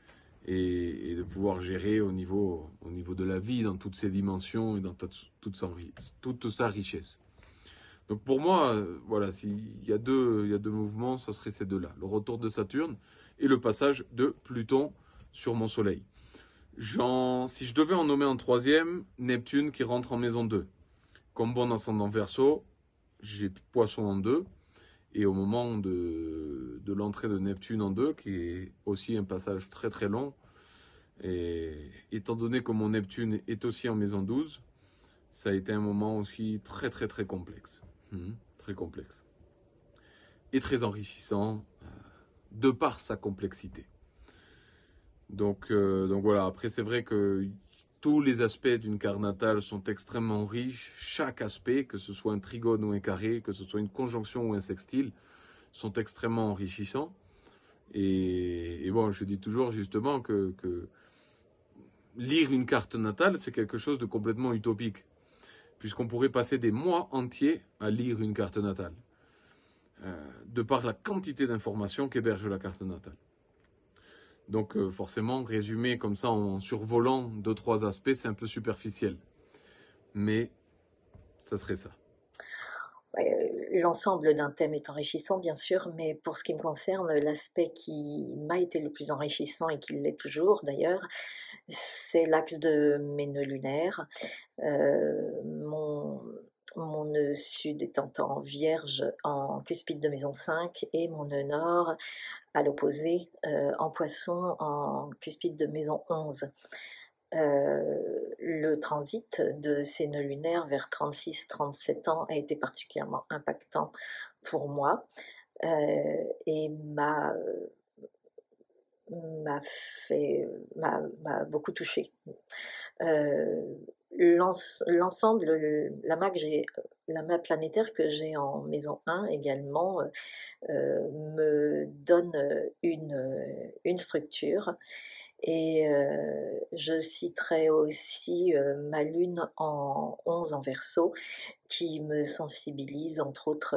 et de pouvoir gérer au niveau de la vie dans toutes ses dimensions et dans toute sa richesse. Donc pour moi, voilà, s'il y a deux mouvements, ce serait ces deux-là. Le retour de Saturne et le passage de Pluton sur mon Soleil. Si je devais en nommer un troisième, Neptune qui rentre en maison 2. Comme bon ascendant Verseau, j'ai Poisson en 2. Et au moment de l'entrée de Neptune en 2, qui est aussi un passage très très long, et étant donné que mon Neptune est aussi en maison 12, ça a été un moment aussi très très très complexe. Très complexe. Et très enrichissant, de par sa complexité. Donc voilà, après c'est vrai que tous les aspects d'une carte natale sont extrêmement riches. Chaque aspect, que ce soit un trigone ou un carré, que ce soit une conjonction ou un sextile, sont extrêmement enrichissants. Et bon, je dis toujours justement que lire une carte natale, c'est quelque chose de complètement utopique. Puisqu'on pourrait passer des mois entiers à lire une carte natale. De par la quantité d'informations qu'héberge la carte natale. Donc forcément, résumer comme ça en survolant 2-3 aspects, c'est un peu superficiel. Mais ça serait ça. L'ensemble d'un thème est enrichissant, bien sûr, mais pour ce qui me concerne, l'aspect qui m'a été le plus enrichissant et qui l'est toujours d'ailleurs, c'est l'axe de mes nœuds lunaires. Mon nœud sud étant en Vierge, en cuspide de maison 5, et mon nœud nord, à l'opposé, en Poisson, en cuspide de maison 11. Le transit de ces nœuds lunaires vers 36-37 ans a été particulièrement impactant pour moi et m'a beaucoup touchée. L'ensemble, l'amas planétaire que j'ai en maison 1 également me donne une structure. Et je citerai aussi ma lune en 11 en Verseau, qui me sensibilise entre autres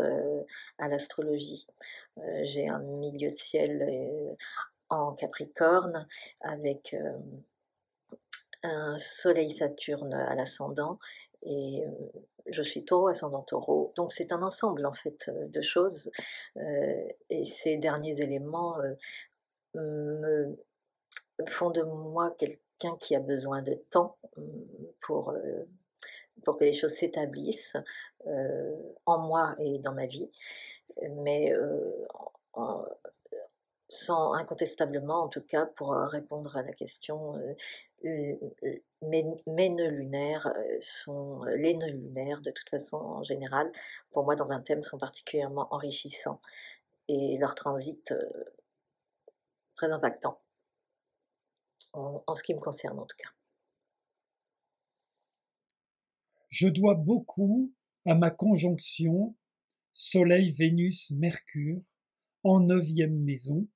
à l'astrologie. J'ai un milieu de ciel en Capricorne avec un soleil Saturne à l'ascendant et je suis Taureau, ascendant Taureau. Donc c'est un ensemble en fait de choses et ces derniers éléments me font de moi quelqu'un qui a besoin de temps pour que les choses s'établissent en moi et dans ma vie, mais sans incontestablement, en tout cas, pour répondre à la question, mes nœuds lunaires sont les nœuds lunaires, de toute façon, en général, pour moi, dans un thème, sont particulièrement enrichissants et leur transit très impactant, en ce qui me concerne en tout cas. Je dois beaucoup à ma conjonction Soleil-Vénus-Mercure en 9e maison,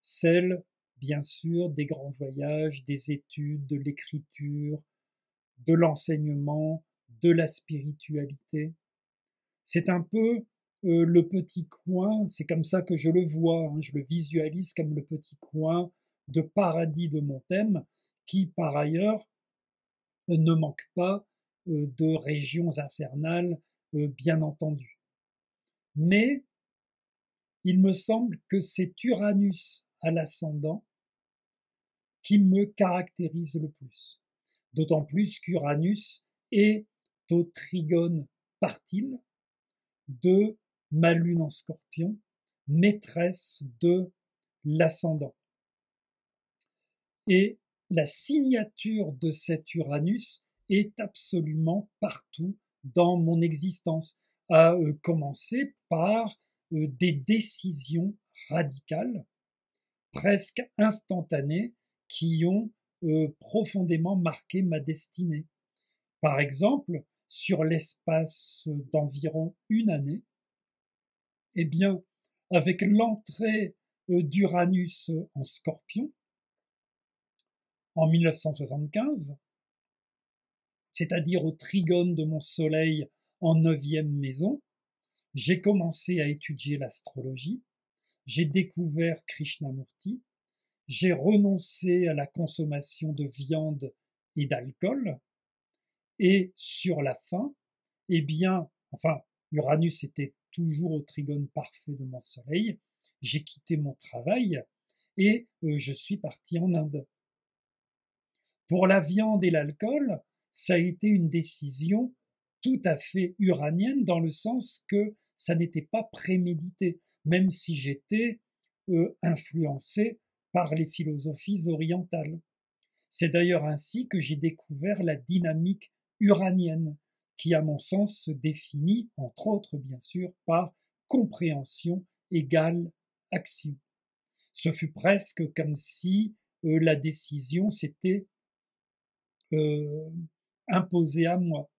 celle, bien sûr, des grands voyages, des études, de l'écriture, de l'enseignement, de la spiritualité. C'est un peu le petit coin, c'est comme ça que je le vois, je le visualise comme le petit coin de paradis de mon thème, qui par ailleurs ne manque pas de régions infernales, bien entendu. Mais il me semble que c'est Uranus à l'ascendant qui me caractérise le plus. D'autant plus qu'Uranus est au trigone partile de ma lune en Scorpion, maîtresse de l'ascendant. Et la signature de cet Uranus est absolument partout dans mon existence, à commencer par des décisions radicales, presque instantanées, qui ont profondément marqué ma destinée. Par exemple, sur l'espace d'environ une année, eh bien, avec l'entrée d'Uranus en Scorpion, en 1975, c'est-à-dire au trigone de mon soleil en 9e maison, j'ai commencé à étudier l'astrologie, j'ai découvert Krishnamurti, j'ai renoncé à la consommation de viande et d'alcool, et sur la fin, eh bien, enfin, Uranus était toujours au trigone parfait de mon soleil, j'ai quitté mon travail et je suis parti en Inde. Pour la viande et l'alcool, ça a été une décision tout à fait uranienne dans le sens que ça n'était pas prémédité, même si j'étais influencé par les philosophies orientales. C'est d'ailleurs ainsi que j'ai découvert la dynamique uranienne, qui à mon sens se définit, entre autres bien sûr, par compréhension égale action. Ce fut presque comme si la décision s'était imposée à moi.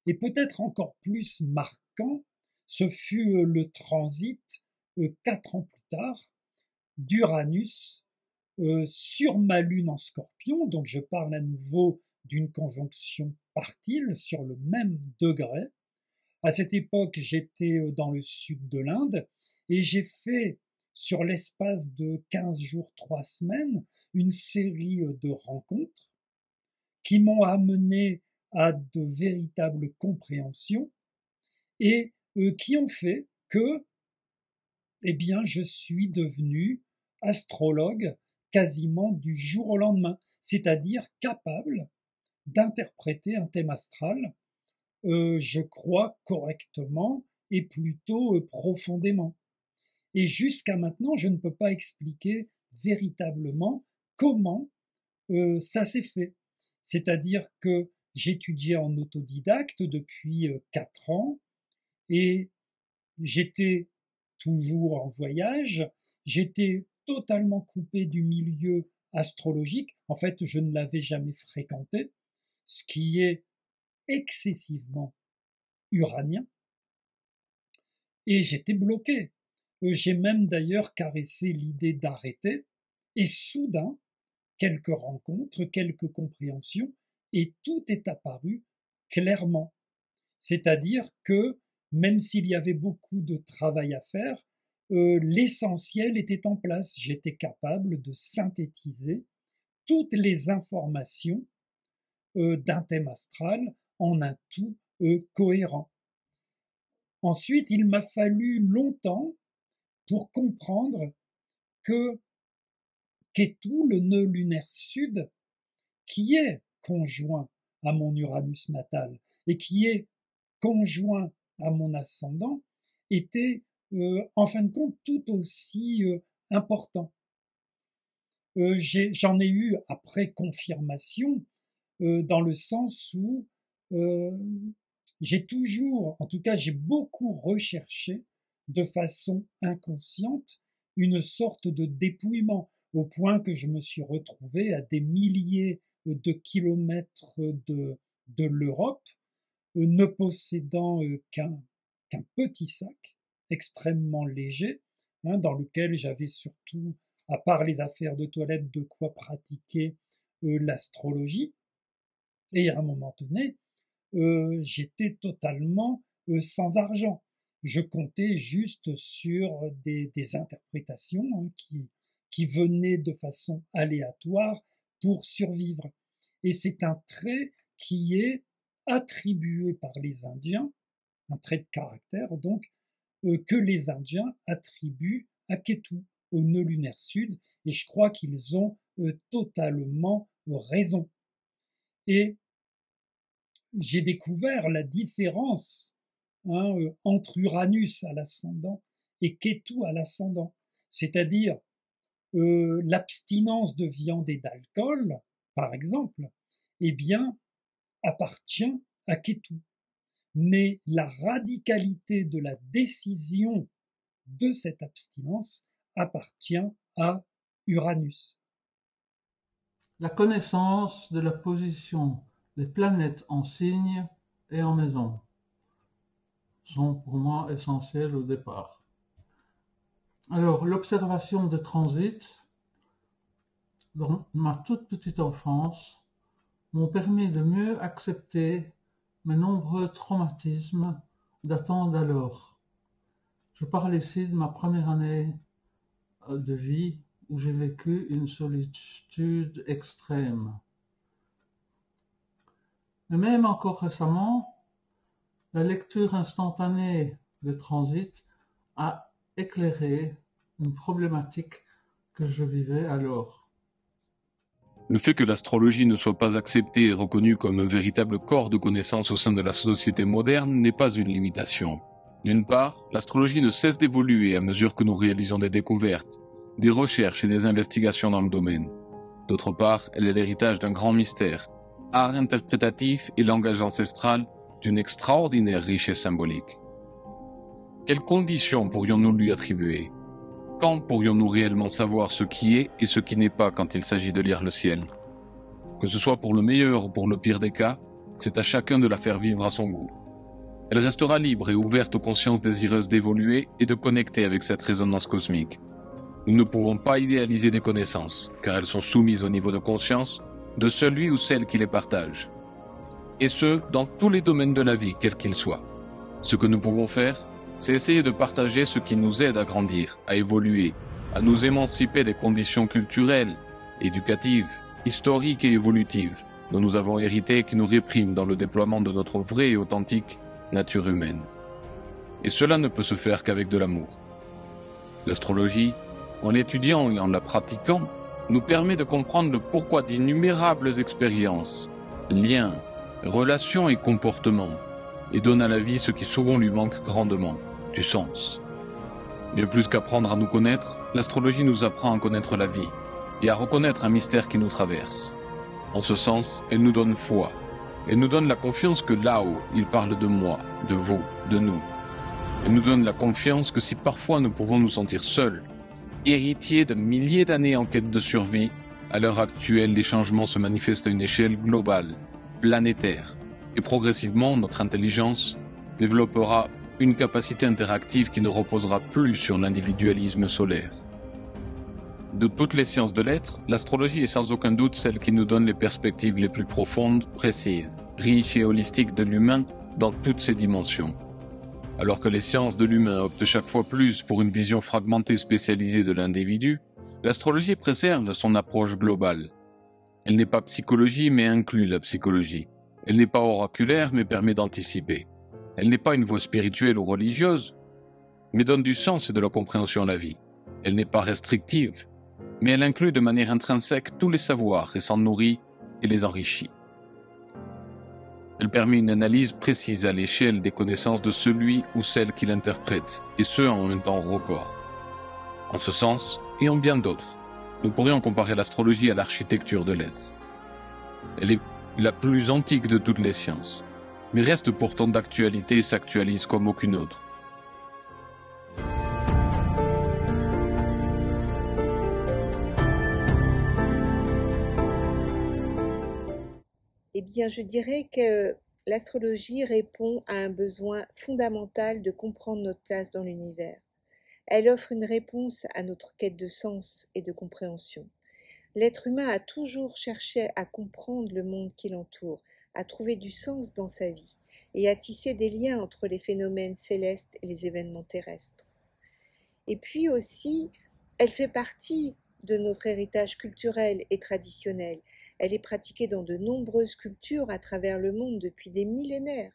Et peut-être encore plus marquant, ce fut le transit, 4 ans plus tard, d'Uranus sur ma lune en Scorpion, donc je parle à nouveau d'une conjonction partile sur le même degré. À cette époque, j'étais dans le sud de l'Inde et j'ai fait, sur l'espace de 15 jours, 3 semaines, une série de rencontres qui m'ont amené à de véritables compréhensions et qui ont fait que, eh bien, je suis devenu astrologue quasiment du jour au lendemain, c'est-à-dire capable d'interpréter un thème astral, je crois correctement et plutôt profondément. Et jusqu'à maintenant, je ne peux pas expliquer véritablement comment ça s'est fait. C'est-à-dire que j'étudiais en autodidacte depuis 4 ans et j'étais toujours en voyage, j'étais totalement coupé du milieu astrologique, en fait je ne l'avais jamais fréquenté, ce qui est excessivement uranien, et j'étais bloqué. J'ai même d'ailleurs caressé l'idée d'arrêter, et soudain, quelques rencontres, quelques compréhensions, et tout est apparu clairement. C'est-à-dire que, même s'il y avait beaucoup de travail à faire, l'essentiel était en place. J'étais capable de synthétiser toutes les informations d'un thème astral en un tout cohérent. Ensuite, il m'a fallu longtemps pour comprendre que Ketu, le nœud lunaire sud, qui est conjoint à mon Uranus natal et qui est conjoint à mon ascendant, était en fin de compte tout aussi important. J'en ai eu après confirmation dans le sens où j'ai toujours, en tout cas j'ai beaucoup recherché de façon inconsciente une sorte de dépouillement, au point que je me suis retrouvé à des milliers de kilomètres de l'Europe, ne possédant qu'un petit sac extrêmement léger, dans lequel j'avais surtout, à part les affaires de toilette, de quoi pratiquer l'astrologie. Et à un moment donné, j'étais totalement sans argent. Je comptais juste sur des interprétations qui venaient de façon aléatoire pour survivre. Et c'est un trait qui est attribué par les Indiens, un trait de caractère donc, que les Indiens attribuent à Ketu, au nœud lunaire sud, et je crois qu'ils ont totalement raison. Et j'ai découvert la différence entre Uranus à l'ascendant et Ketu à l'ascendant, c'est-à-dire l'abstinence de viande et d'alcool, par exemple, eh bien, appartient à Ketu. Mais la radicalité de la décision de cette abstinence appartient à Uranus. La connaissance de la position des planètes en signe et en maison sont pour moi essentielles au départ. Alors, l'observation des transits dans ma toute petite enfance m'ont permis de mieux accepter mes nombreux traumatismes datant d'alors. Je parle ici de ma première année de vie où j'ai vécu une solitude extrême. Mais même encore récemment, la lecture instantanée des transits a éclairé une problématique que je vivais alors. Le fait que l'astrologie ne soit pas acceptée et reconnue comme un véritable corps de connaissances au sein de la société moderne n'est pas une limitation. D'une part, l'astrologie ne cesse d'évoluer à mesure que nous réalisons des découvertes, des recherches et des investigations dans le domaine. D'autre part, elle est l'héritage d'un grand mystère, art interprétatif et langage ancestral d'une extraordinaire richesse symbolique. Quelles conditions pourrions-nous lui attribuer ? Quand pourrions-nous réellement savoir ce qui est et ce qui n'est pas quand il s'agit de lire le ciel ? Que ce soit pour le meilleur ou pour le pire des cas, c'est à chacun de la faire vivre à son goût. Elle restera libre et ouverte aux consciences désireuses d'évoluer et de connecter avec cette résonance cosmique. Nous ne pouvons pas idéaliser des connaissances, car elles sont soumises au niveau de conscience de celui ou celle qui les partage. Et ce, dans tous les domaines de la vie, quels qu'ils soient. Ce que nous pouvons faire, c'est essayer de partager ce qui nous aide à grandir, à évoluer, à nous émanciper des conditions culturelles, éducatives, historiques et évolutives dont nous avons hérité et qui nous répriment dans le déploiement de notre vraie et authentique nature humaine. Et cela ne peut se faire qu'avec de l'amour. L'astrologie, en l'étudiant et en la pratiquant, nous permet de comprendre le pourquoi d'innumérables expériences, liens, relations et comportements, et donne à la vie ce qui souvent lui manque grandement, du sens. Bien plus qu'apprendre à nous connaître, l'astrologie nous apprend à connaître la vie et à reconnaître un mystère qui nous traverse. En ce sens, elle nous donne foi. Elle nous donne la confiance que là-haut, il parle de moi, de vous, de nous. Elle nous donne la confiance que si parfois nous pouvons nous sentir seuls, héritiers de milliers d'années en quête de survie, à l'heure actuelle, les changements se manifestent à une échelle globale, planétaire, et progressivement, notre intelligence développera une capacité interactive qui ne reposera plus sur l'individualisme solaire. De toutes les sciences de l'être, l'astrologie est sans aucun doute celle qui nous donne les perspectives les plus profondes, précises, riches et holistiques de l'humain dans toutes ses dimensions. Alors que les sciences de l'humain optent chaque fois plus pour une vision fragmentée spécialisée de l'individu, l'astrologie préserve son approche globale. Elle n'est pas psychologie mais inclut la psychologie. Elle n'est pas oraculaire mais permet d'anticiper. Elle n'est pas une voie spirituelle ou religieuse, mais donne du sens et de la compréhension à la vie. Elle n'est pas restrictive, mais elle inclut de manière intrinsèque tous les savoirs et s'en nourrit et les enrichit. Elle permet une analyse précise à l'échelle des connaissances de celui ou celle qui l'interprète, et ce en un temps record. En ce sens, et en bien d'autres, nous pourrions comparer l'astrologie à l'architecture de l'être. Elle est la plus antique de toutes les sciences, mais reste pourtant d'actualité et s'actualise comme aucune autre. Eh bien, je dirais que l'astrologie répond à un besoin fondamental de comprendre notre place dans l'univers. Elle offre une réponse à notre quête de sens et de compréhension. L'être humain a toujours cherché à comprendre le monde qui l'entoure, à trouver du sens dans sa vie et à tisser des liens entre les phénomènes célestes et les événements terrestres. Et puis aussi, elle fait partie de notre héritage culturel et traditionnel. Elle est pratiquée dans de nombreuses cultures à travers le monde depuis des millénaires.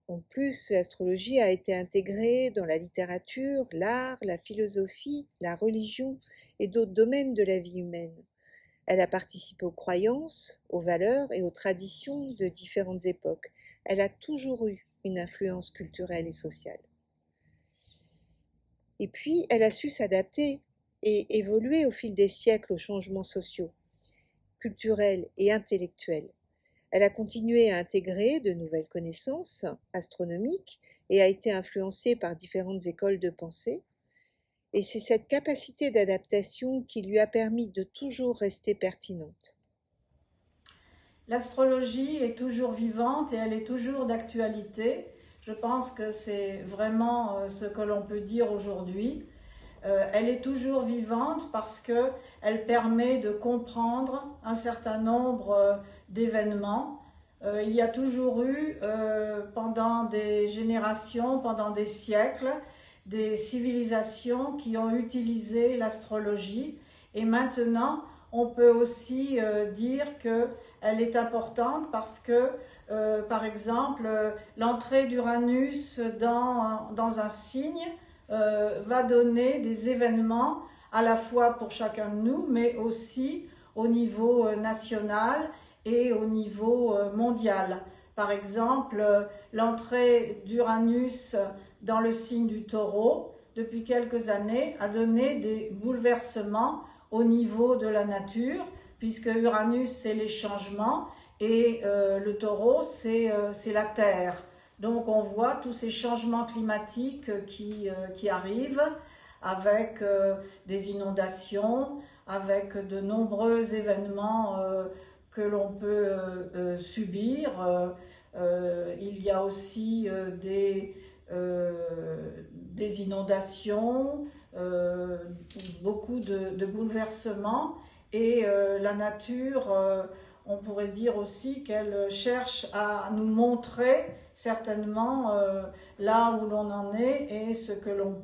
En plus, l'astrologie a été intégrée dans la littérature, l'art, la philosophie, la religion et d'autres domaines de la vie humaine. Elle a participé aux croyances, aux valeurs et aux traditions de différentes époques. Elle a toujours eu une influence culturelle et sociale. Et puis, elle a su s'adapter et évoluer au fil des siècles aux changements sociaux, culturels et intellectuels. Elle a continué à intégrer de nouvelles connaissances astronomiques et a été influencée par différentes écoles de pensée. Et c'est cette capacité d'adaptation qui lui a permis de toujours rester pertinente. L'astrologie est toujours vivante et elle est toujours d'actualité. Je pense que c'est vraiment ce que l'on peut dire aujourd'hui. Elle est toujours vivante parce qu'elle permet de comprendre un certain nombre d'événements. Il y a toujours eu, pendant des générations, pendant des siècles, des civilisations qui ont utilisé l'astrologie. Et maintenant, on peut aussi dire qu'elle est importante parce que, par exemple, l'entrée d'Uranus dans un signe va donner des événements à la fois pour chacun de nous, mais aussi au niveau national et au niveau mondial. Par exemple, l'entrée d'Uranus dans le signe du Taureau, depuis quelques années, a donné des bouleversements au niveau de la nature, puisque Uranus, c'est les changements, et le Taureau, c'est la Terre. Donc on voit tous ces changements climatiques qui arrivent avec des inondations, avec de nombreux événements que l'on peut subir. Il y a aussi des inondations, beaucoup de bouleversements et la nature, on pourrait dire aussi qu'elle cherche à nous montrer certainement là où l'on en est et ce que l'on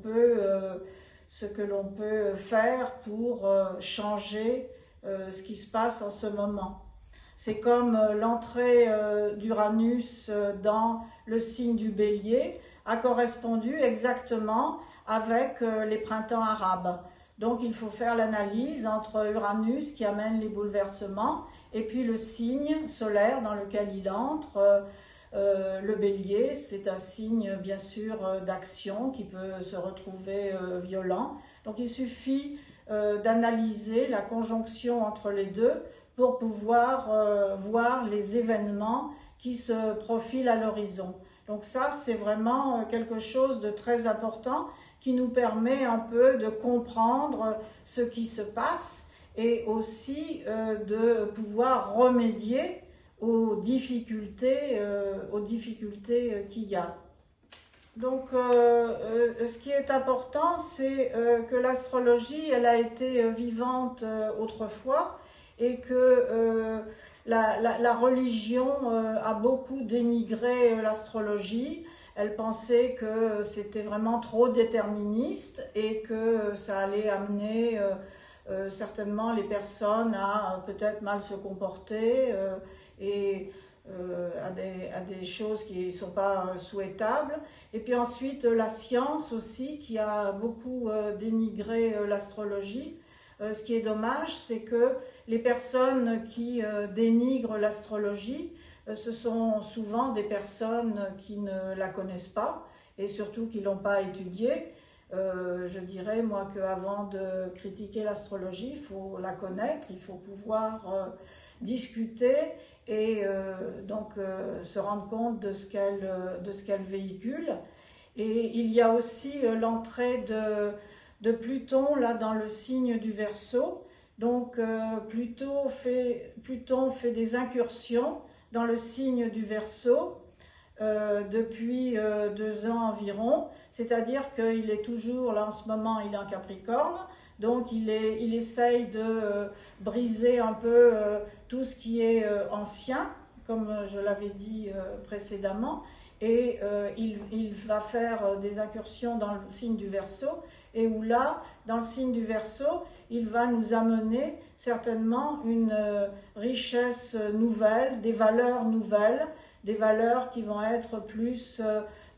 peut faire pour changer ce qui se passe en ce moment. C'est comme l'entrée d'Uranus dans le signe du Bélier a correspondu exactement avec les printemps arabes. Donc il faut faire l'analyse entre Uranus qui amène les bouleversements et puis le signe solaire dans lequel il entre. Le Bélier, c'est un signe bien sûr d'action qui peut se retrouver violent. Donc il suffit d'analyser la conjonction entre les deux pour pouvoir voir les événements qui se profilent à l'horizon. Donc ça, c'est vraiment quelque chose de très important qui nous permet un peu de comprendre ce qui se passe et aussi de pouvoir remédier aux difficultés qu'il y a. Donc, ce qui est important, c'est que l'astrologie, elle a été vivante autrefois et que la religion a beaucoup dénigré l'astrologie. Elle pensait que c'était vraiment trop déterministe et que ça allait amener certainement les personnes à peut-être mal se comporter et à des choses qui ne sont pas souhaitables. Et puis ensuite, la science aussi, qui a beaucoup dénigré l'astrologie. Ce qui est dommage, c'est que les personnes qui dénigrent l'astrologie, ce sont souvent des personnes qui ne la connaissent pas et surtout qui ne l'ont pas étudiée. Je dirais, moi, qu'avant de critiquer l'astrologie, il faut la connaître, il faut pouvoir discuter et donc se rendre compte de ce qu'elle véhicule. Et il y a aussi l'entrée de Pluton là dans le signe du Verseau. Donc Pluton fait des incursions dans le signe du Verseau depuis 2 ans environ, c'est-à-dire qu'il est toujours, là en ce moment il est en Capricorne, donc il essaye de briser un peu tout ce qui est ancien, comme je l'avais dit précédemment, et il va faire des incursions dans le signe du Verseau, et où là, dans le signe du Verseau, il va nous amener certainement une richesse nouvelle, des valeurs nouvelles, des valeurs qui vont être plus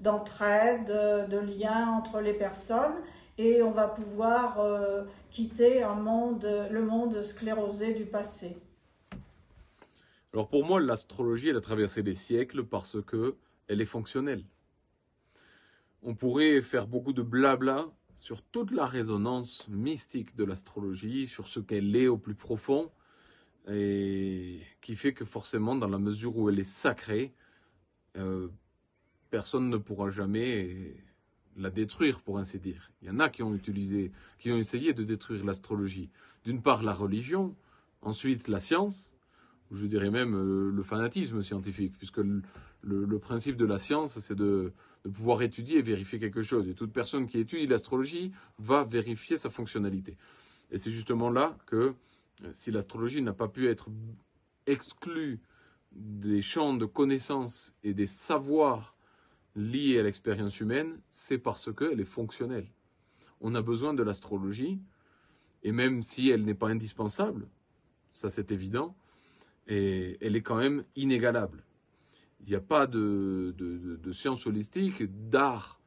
d'entraide, de lien entre les personnes, et on va pouvoir quitter le monde sclérosé du passé. Alors pour moi, l'astrologie, elle a traversé les siècles parce que elle est fonctionnelle. On pourrait faire beaucoup de blabla sur toute la résonance mystique de l'astrologie, sur ce qu'elle est au plus profond, et qui fait que forcément, dans la mesure où elle est sacrée, personne ne pourra jamais la détruire, pour ainsi dire. Il y en a qui ont essayé de détruire l'astrologie. D'une part, la religion, ensuite la science, je dirais même le fanatisme scientifique, puisque le principe de la science, c'est de pouvoir étudier et vérifier quelque chose. Et toute personne qui étudie l'astrologie va vérifier sa fonctionnalité. Et c'est justement là que, si l'astrologie n'a pas pu être exclue des champs de connaissances et des savoirs liée à l'expérience humaine, c'est parce qu'elle est fonctionnelle. On a besoin de l'astrologie, et même si elle n'est pas indispensable, ça c'est évident, et elle est quand même inégalable. Il n'y a pas de science holistique, d'art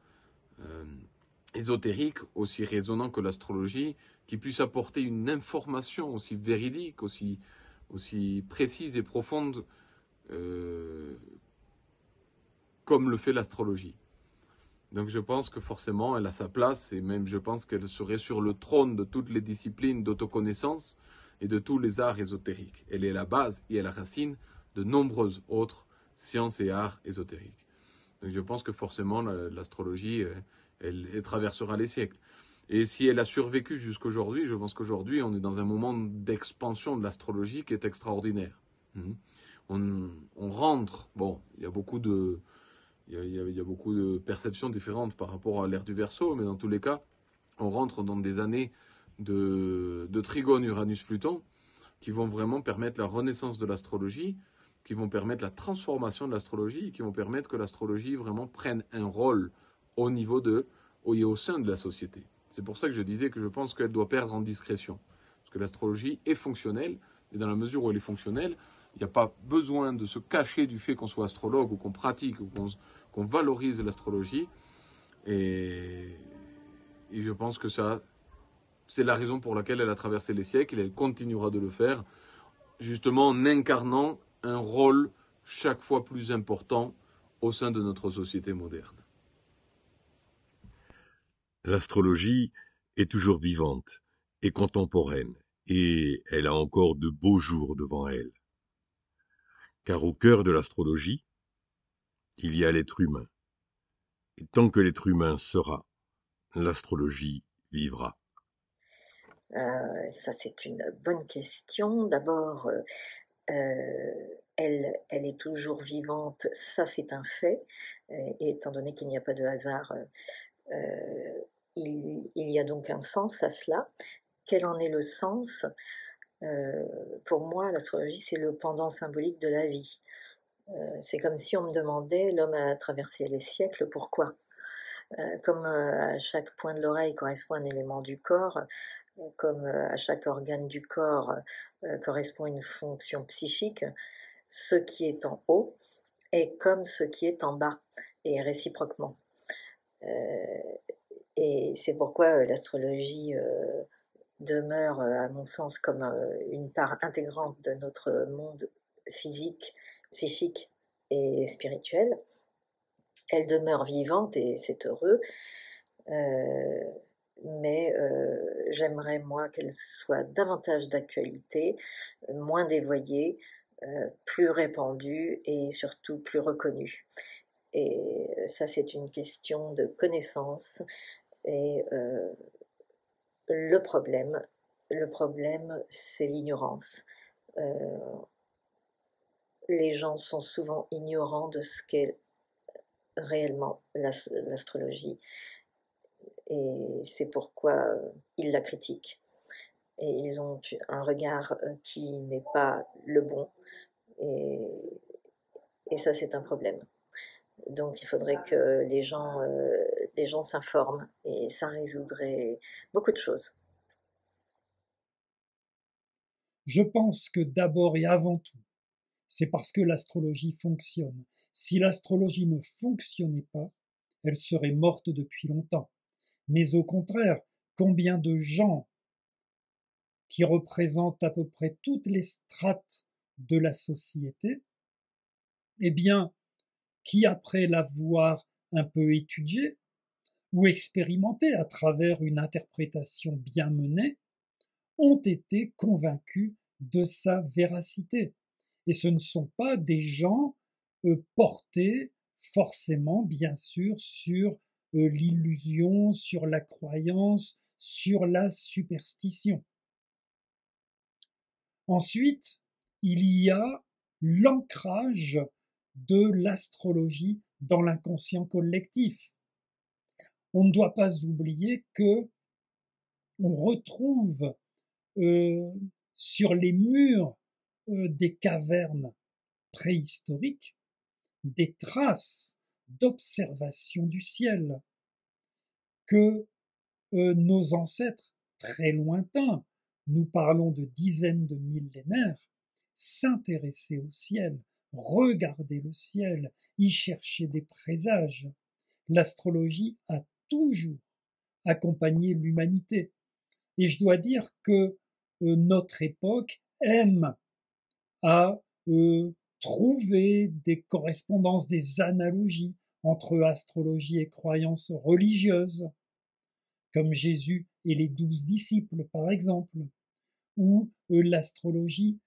ésotérique aussi résonnant que l'astrologie, qui puisse apporter une information aussi véridique, aussi précise et profonde comme le fait l'astrologie. Donc je pense que forcément elle a sa place, et même je pense qu'elle serait sur le trône de toutes les disciplines d'autoconnaissance et de tous les arts ésotériques. Elle est la base et la racine de nombreuses autres sciences et arts ésotériques. Donc je pense que forcément l'astrologie, elle traversera les siècles. Et si elle a survécu jusqu'aujourd'hui, je pense qu'aujourd'hui on est dans un moment d'expansion de l'astrologie qui est extraordinaire. On rentre, bon, il y a beaucoup de perceptions différentes par rapport à l'ère du Verseau, mais dans tous les cas, on rentre dans des années de trigone Uranus-Pluton qui vont vraiment permettre la renaissance de l'astrologie, qui vont permettre la transformation de l'astrologie, qui vont permettre que l'astrologie vraiment prenne un rôle au niveau et au sein de la société. C'est pour ça que je disais que je pense qu'elle doit perdre en discrétion. Parce que l'astrologie est fonctionnelle, et dans la mesure où elle est fonctionnelle, il n'y a pas besoin de se cacher du fait qu'on soit astrologue ou qu'on pratique ou qu'on valorise l'astrologie. Et je pense que ça, c'est la raison pour laquelle elle a traversé les siècles et elle continuera de le faire, justement en incarnant un rôle chaque fois plus important au sein de notre société moderne. L'astrologie est toujours vivante et contemporaine, et elle a encore de beaux jours devant elle. Car au cœur de l'astrologie, il y a l'être humain. Et tant que l'être humain sera, l'astrologie vivra. Ça, c'est une bonne question. D'abord, elle est toujours vivante, ça c'est un fait. Et étant donné qu'il n'y a pas de hasard, il y a donc un sens à cela. Quel en est le sens ? Pour moi, l'astrologie, c'est le pendant symbolique de la vie. C'est comme si on me demandait, l'homme a traversé les siècles, pourquoi ? Comme à chaque point de l'oreille correspond un élément du corps, comme à chaque organe du corps correspond une fonction psychique, ce qui est en haut est comme ce qui est en bas, et réciproquement. Et c'est pourquoi l'astrologie demeure, à mon sens, comme une part intégrante de notre monde physique, psychique et spirituel. Elle demeure vivante et c'est heureux, mais j'aimerais, moi, qu'elle soit davantage d'actualité, moins dévoyée, plus répandue et surtout plus reconnue. Et ça, c'est une question de connaissance. Et le problème, c'est l'ignorance. Les gens sont souvent ignorants de ce qu'est réellement l'astrologie. Et c'est pourquoi ils la critiquent. Et ils ont un regard qui n'est pas le bon. Et ça, c'est un problème. Donc il faudrait que les gens s'informent, et ça résoudrait beaucoup de choses. Je pense que d'abord et avant tout, c'est parce que l'astrologie fonctionne. Si l'astrologie ne fonctionnait pas, elle serait morte depuis longtemps. Mais au contraire, combien de gens qui représentent à peu près toutes les strates de la société, eh bien, qui après l'avoir un peu étudiée, ou expérimentés à travers une interprétation bien menée, ont été convaincus de sa véracité. Et ce ne sont pas des gens portés forcément, bien sûr, sur l'illusion, sur la croyance, sur la superstition. Ensuite, il y a l'ancrage de l'astrologie dans l'inconscient collectif. On ne doit pas oublier que on retrouve sur les murs des cavernes préhistoriques des traces d'observation du ciel, que nos ancêtres très lointains, nous parlons de dizaines de millénaires, s'intéressaient au ciel, regardaient le ciel, y cherchaient des présages. L'astrologie a toujours accompagné l'humanité. Et je dois dire que notre époque aime à trouver des correspondances, des analogies entre astrologie et croyances religieuses, comme Jésus et les 12 disciples, par exemple, où l'astrologie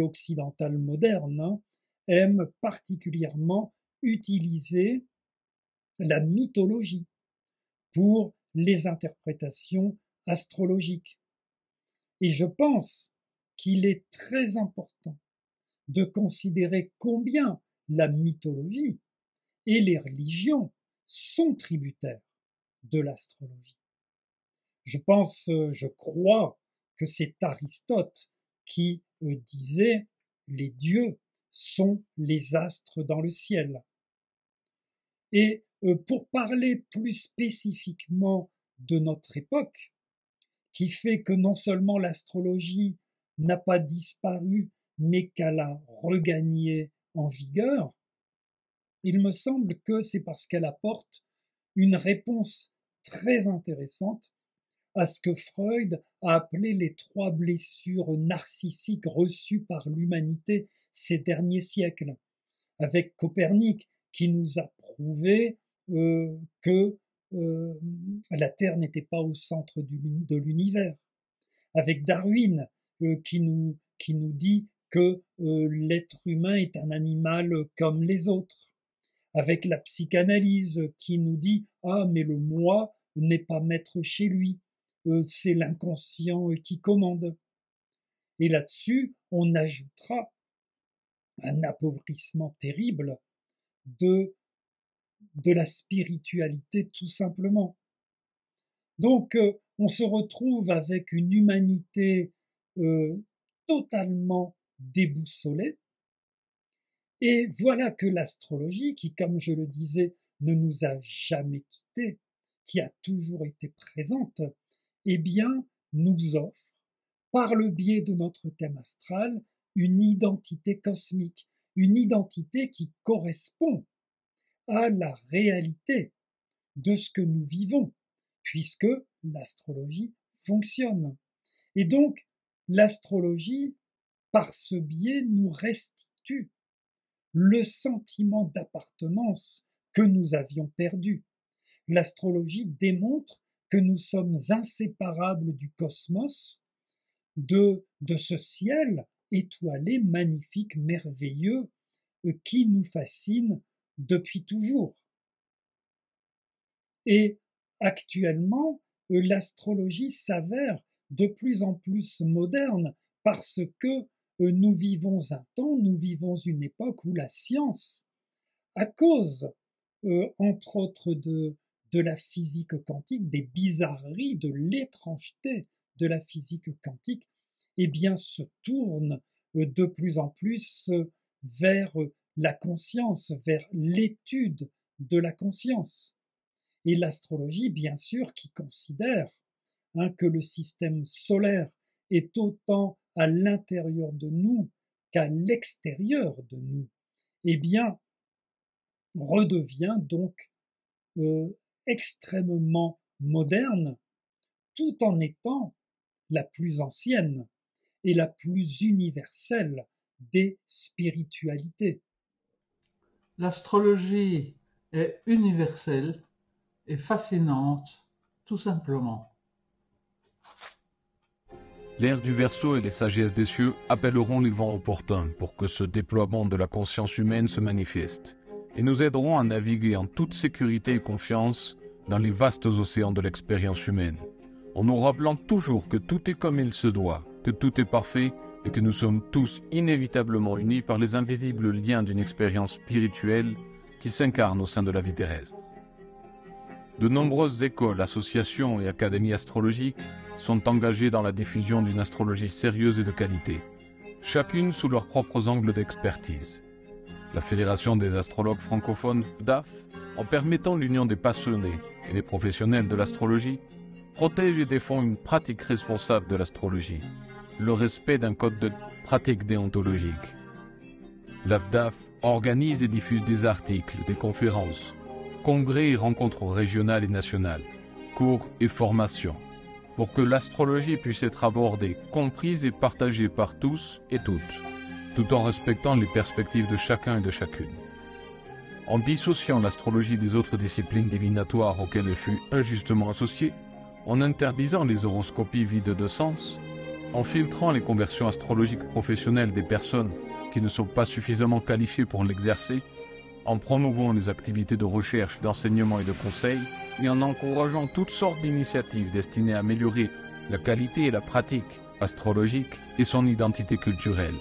occidentale moderne, aime particulièrement utiliser la mythologie pour les interprétations astrologiques. Et je pense qu'il est très important de considérer combien la mythologie et les religions sont tributaires de l'astrologie. Je crois que c'est Aristote qui disait « les dieux sont les astres dans le ciel ». Et pour parler plus spécifiquement de notre époque, qui fait que non seulement l'astrologie n'a pas disparu, mais qu'elle a regagné en vigueur, il me semble que c'est parce qu'elle apporte une réponse très intéressante à ce que Freud a appelé les 3 blessures narcissiques reçues par l'humanité ces derniers siècles, avec Copernic qui nous a prouvé que la Terre n'était pas au centre de l'univers, avec Darwin qui nous dit que l'être humain est un animal comme les autres, avec la psychanalyse qui nous dit « Ah, mais le moi n'est pas maître chez lui, c'est l'inconscient qui commande ». Et là-dessus, on ajoutera un appauvrissement terrible de la spiritualité tout simplement. Donc, on se retrouve avec une humanité totalement déboussolée. Et voilà que l'astrologie, qui, comme je le disais, ne nous a jamais quittés, qui a toujours été présente, eh bien, nous offre, par le biais de notre thème astral, une identité cosmique, une identité qui correspond à la réalité de ce que nous vivons, puisque l'astrologie fonctionne. Et donc, l'astrologie, par ce biais, nous restitue le sentiment d'appartenance que nous avions perdu. L'astrologie démontre que nous sommes inséparables du cosmos, de ce ciel étoilé, magnifique, merveilleux, qui nous fascine depuis toujours. Et actuellement, l'astrologie s'avère de plus en plus moderne parce que nous vivons un temps, nous vivons une époque où la science, à cause, entre autres, de la physique quantique, des bizarreries, de l'étrangeté de la physique quantique, eh bien, se tourne de plus en plus vers la conscience, vers l'étude de la conscience. Et l'astrologie, bien sûr, qui considère que le système solaire est autant à l'intérieur de nous qu'à l'extérieur de nous, eh bien, redevient donc extrêmement moderne, tout en étant la plus ancienne et la plus universelle des spiritualités. L'astrologie est universelle et fascinante, tout simplement. L'ère du Verseau et les sagesses des cieux appelleront les vents opportuns pour que ce déploiement de la conscience humaine se manifeste et nous aideront à naviguer en toute sécurité et confiance dans les vastes océans de l'expérience humaine, en nous rappelant toujours que tout est comme il se doit, que tout est parfait et que nous sommes tous inévitablement unis par les invisibles liens d'une expérience spirituelle qui s'incarne au sein de la vie terrestre. De nombreuses écoles, associations et académies astrologiques sont engagées dans la diffusion d'une astrologie sérieuse et de qualité, chacune sous leurs propres angles d'expertise. La Fédération des astrologues francophones FDAF, en permettant l'union des passionnés et des professionnels de l'astrologie, protège et défend une pratique responsable de l'astrologie, le respect d'un code de pratique déontologique. La FDAF organise et diffuse des articles, des conférences, congrès et rencontres régionales et nationales, cours et formations, pour que l'astrologie puisse être abordée, comprise et partagée par tous et toutes, tout en respectant les perspectives de chacun et de chacune. En dissociant l'astrologie des autres disciplines divinatoires auxquelles elle fut injustement associée, en interdisant les horoscopies vides de sens, en filtrant les conversions astrologiques professionnelles des personnes qui ne sont pas suffisamment qualifiées pour l'exercer, en promouvant les activités de recherche, d'enseignement et de conseil, et en encourageant toutes sortes d'initiatives destinées à améliorer la qualité et la pratique astrologique et son identité culturelle.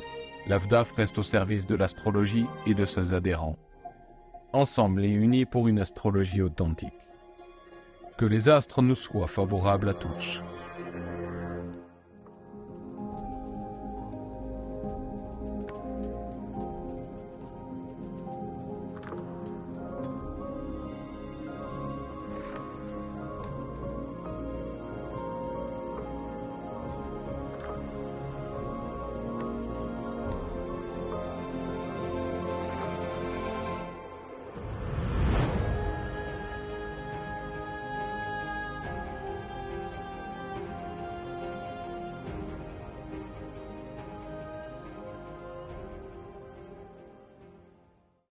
La FDAF reste au service de l'astrologie et de ses adhérents, ensemble et unis pour une astrologie authentique. Que les astres nous soient favorables à tous.